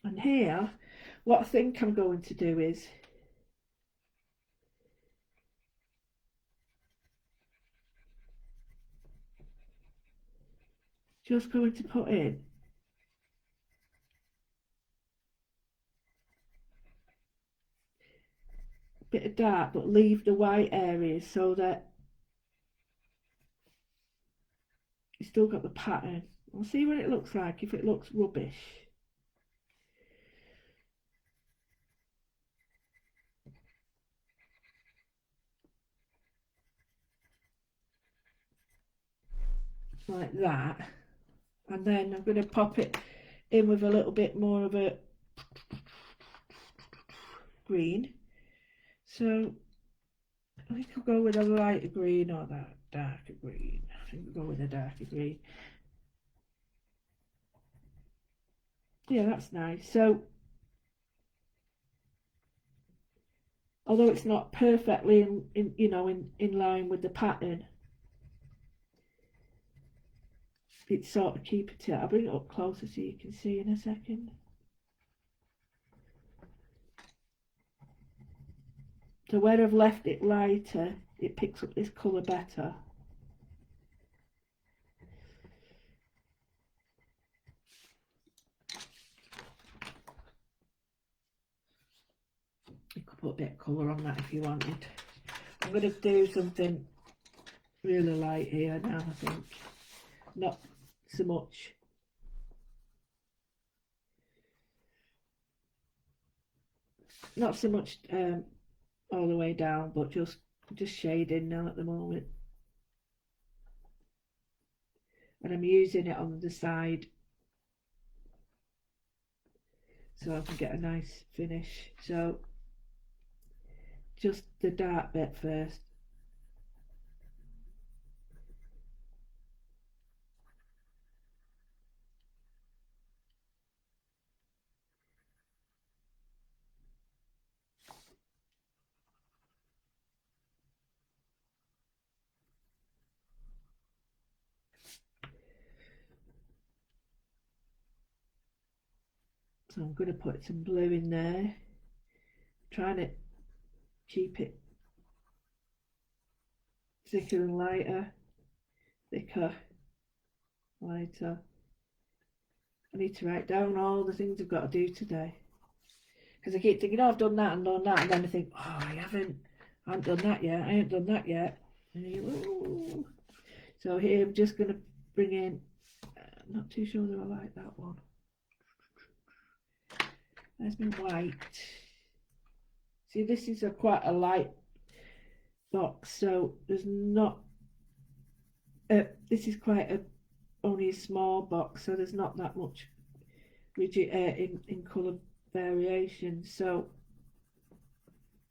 And here, what I think I'm going to do is just going to put in a bit of dark, but leave the white areas so that you still got the pattern. We'll see what it looks like. If it looks rubbish, like that, and then I'm going to pop it in with a little bit more of a green. So I think I'll go with a lighter green or that darker green. I think I'll go with a darker green. Yeah, that's nice. So although it's not perfectly in line with the pattern, it's sort of keeping it. I'll bring it up closer so you can see in a second. So where I've left it lighter, it picks up this colour better. You could put a bit of colour on that if you wanted. I'm going to do something really light here now, I think. Not so much. Not so much all the way down, but just shading now at the moment. And I'm using it on the side so I can get a nice finish. So just the dark bit first. So I'm going to put some blue in there, trying to keep it thicker and lighter, thicker, lighter. I need to write down all the things I've got to do today, because I keep thinking, oh, I've done that, and then I think, oh, I haven't done that yet, I ain't done that yet. And so here I'm just going to bring in, I'm not too sure that I like that one. There's my white. See, this is quite a light box, so there's not, this is quite only a small box, so there's not that much rigid in colour variation. So,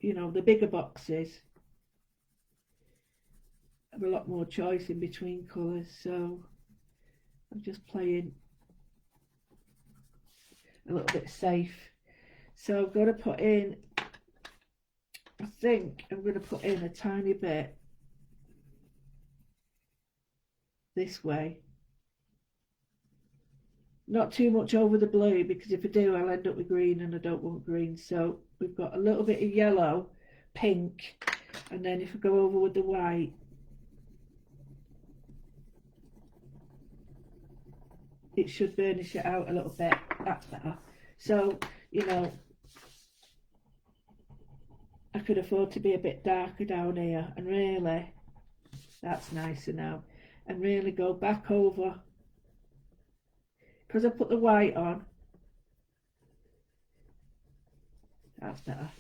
the bigger boxes have a lot more choice in between colours, so I'm just playing a little bit safe. So I'm going to put in, I think I'm going to put in a tiny bit this way. Not too much over the blue, because if I do, I'll end up with green, and I don't want green. So we've got a little bit of yellow, pink, and then if I go over with the white, it should burnish it out a little bit. That's better. So, I could afford to be a bit darker down here, and really, that's nicer now. And really go back over, because I put the white on. That's better.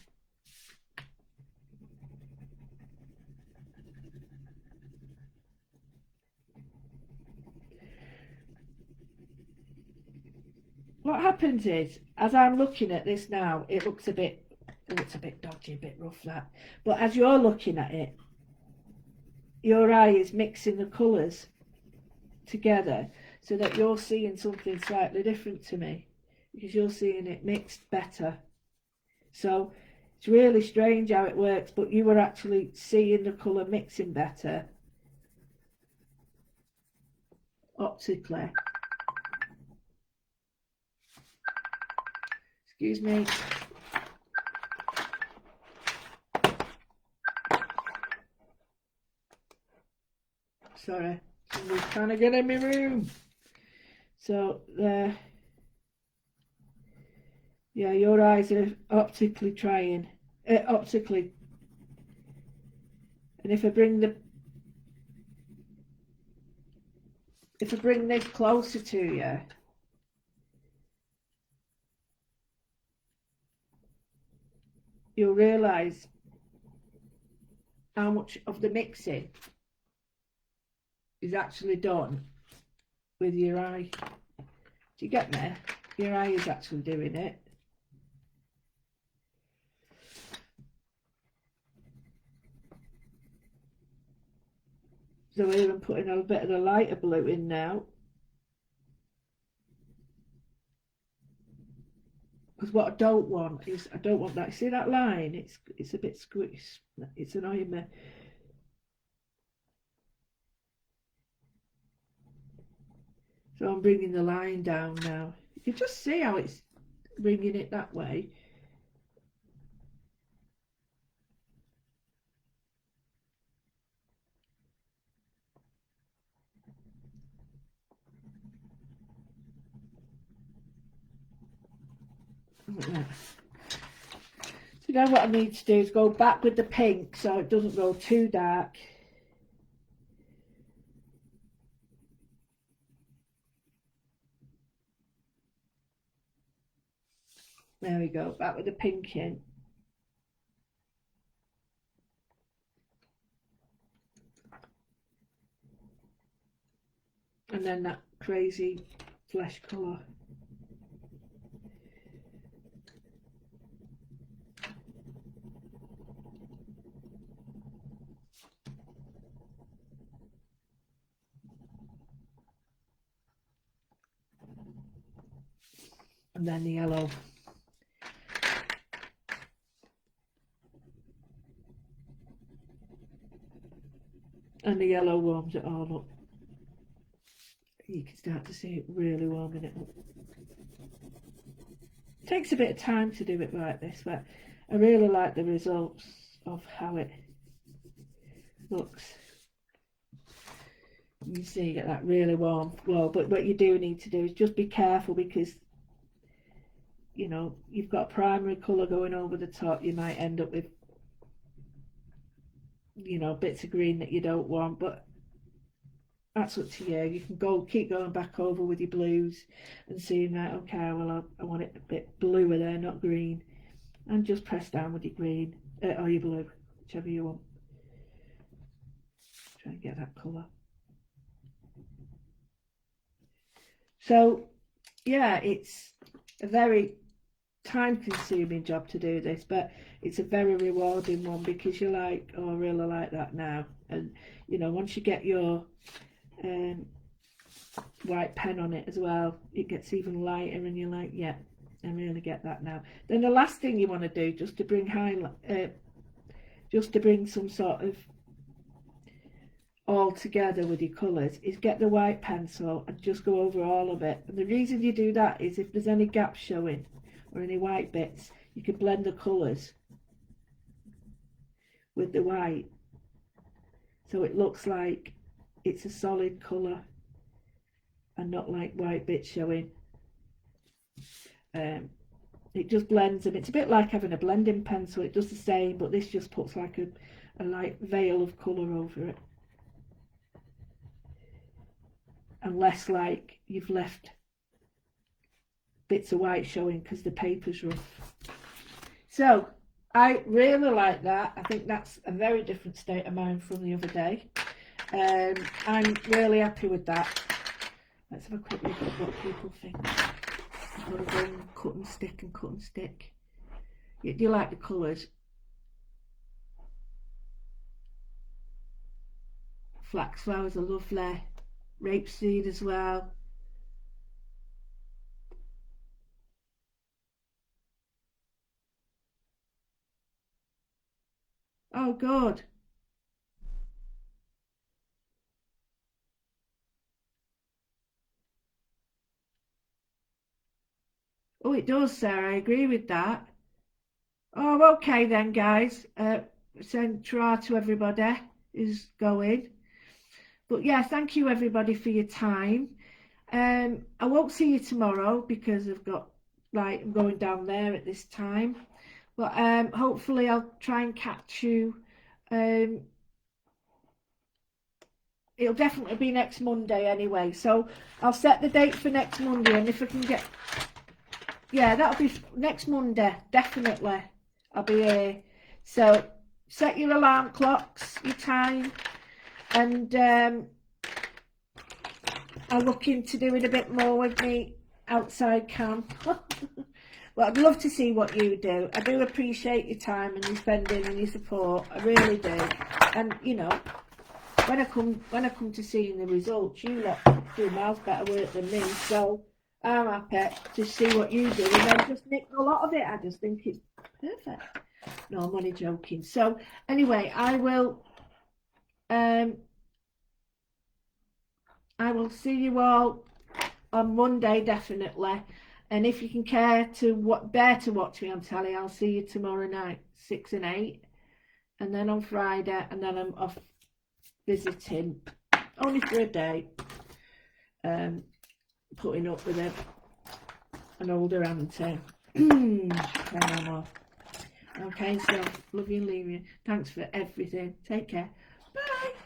what happens is, as I'm looking at this now, it looks a bit dodgy, a bit rough, that. But as you're looking at it, your eye is mixing the colours together so that you're seeing something slightly different to me, because you're seeing it mixed better. So it's really strange how it works, but you were actually seeing the colour mixing better optically. Excuse me. Sorry, somebody's trying to get in my room. So there. Yeah, your eyes are optically trying. Optically. And if I bring this closer to you, you'll realise how much of the mixing is actually done with your eye. Do you get me? Your eye is actually doing it. So here I'm putting a bit of the lighter blue in now. Because what I don't want is, I don't want that. See that line? It's a bit squished. It's annoying me. So I'm bringing the line down now. You can just see how it's bringing it that way. Like that. So now what I need to do is go back with the pink so it doesn't go too dark. There we go, back with the pink in. And then that crazy flesh colour. And then the yellow. And the yellow warms it all up. You can start to see it really warming it up. It takes a bit of time to do it like this, but I really like the results of how it looks. You see, you get that really warm glow, but what you do need to do is just be careful, because you know, you've got a primary colour going over the top. You might end up with, you know, bits of green that you don't want, but that's up to you. You can keep going back over with your blues and seeing that, okay, well, I want it a bit bluer there, not green, and just press down with your green or your blue, whichever you want. Try and get that colour. So yeah, it's a very time-consuming job to do this, but it's a very rewarding one, because you're like, oh, I really like that now. And you know, once you get your white pen on it as well, it gets even lighter, and you're like, yeah, I really get that now. Then the last thing you want to do, just to bring some sort of all together with your colours, is get the white pencil and just go over all of it. And the reason you do that is if there's any gaps showing or any white bits, you can blend the colours with the white, so it looks like it's a solid colour and not like white bits showing. It just blends them. It's a bit like having a blending pencil. It does the same, but this just puts like a light veil of colour over it, unless like you've left bits of white showing because the paper's rough. So I really like that. I think that's a very different state of mind from the other day. I'm really happy with that. Let's have a quick look at what people think. I'm going to go and cut and stick and cut and stick. Do you like the colours? Flax flowers are lovely. Rapeseed as well. Oh, good. Oh, it does, Sarah. I agree with that. Oh, okay then, guys. Send tra to everybody who's going. But yeah, thank you everybody for your time. I won't see you tomorrow because I'm going down there at this time. But hopefully I'll try and catch you. Um, it'll definitely be next Monday anyway. So I'll set the date for next Monday, and if I can get, yeah, that'll be next Monday, definitely. I'll be here. So set your alarm clocks, your time, and I'll look into doing a bit more with me outside camp. Well, I'd love to see what you do. I do appreciate your time and your spending and your support. I really do. And you know, when I come to seeing the results, you lot do miles better work than me. So I'm happy to see what you do, and then just nick a lot of it. I just think it's perfect. No, I'm only joking. So anyway, I will see you all on Monday definitely. And if you can bear to watch me on telly, I'll see you tomorrow night, 6 and 8, and then on Friday, and then I'm off visiting, only for a day, putting up with an older auntie. Okay, so love you and leave you. Thanks for everything. Take care. Bye.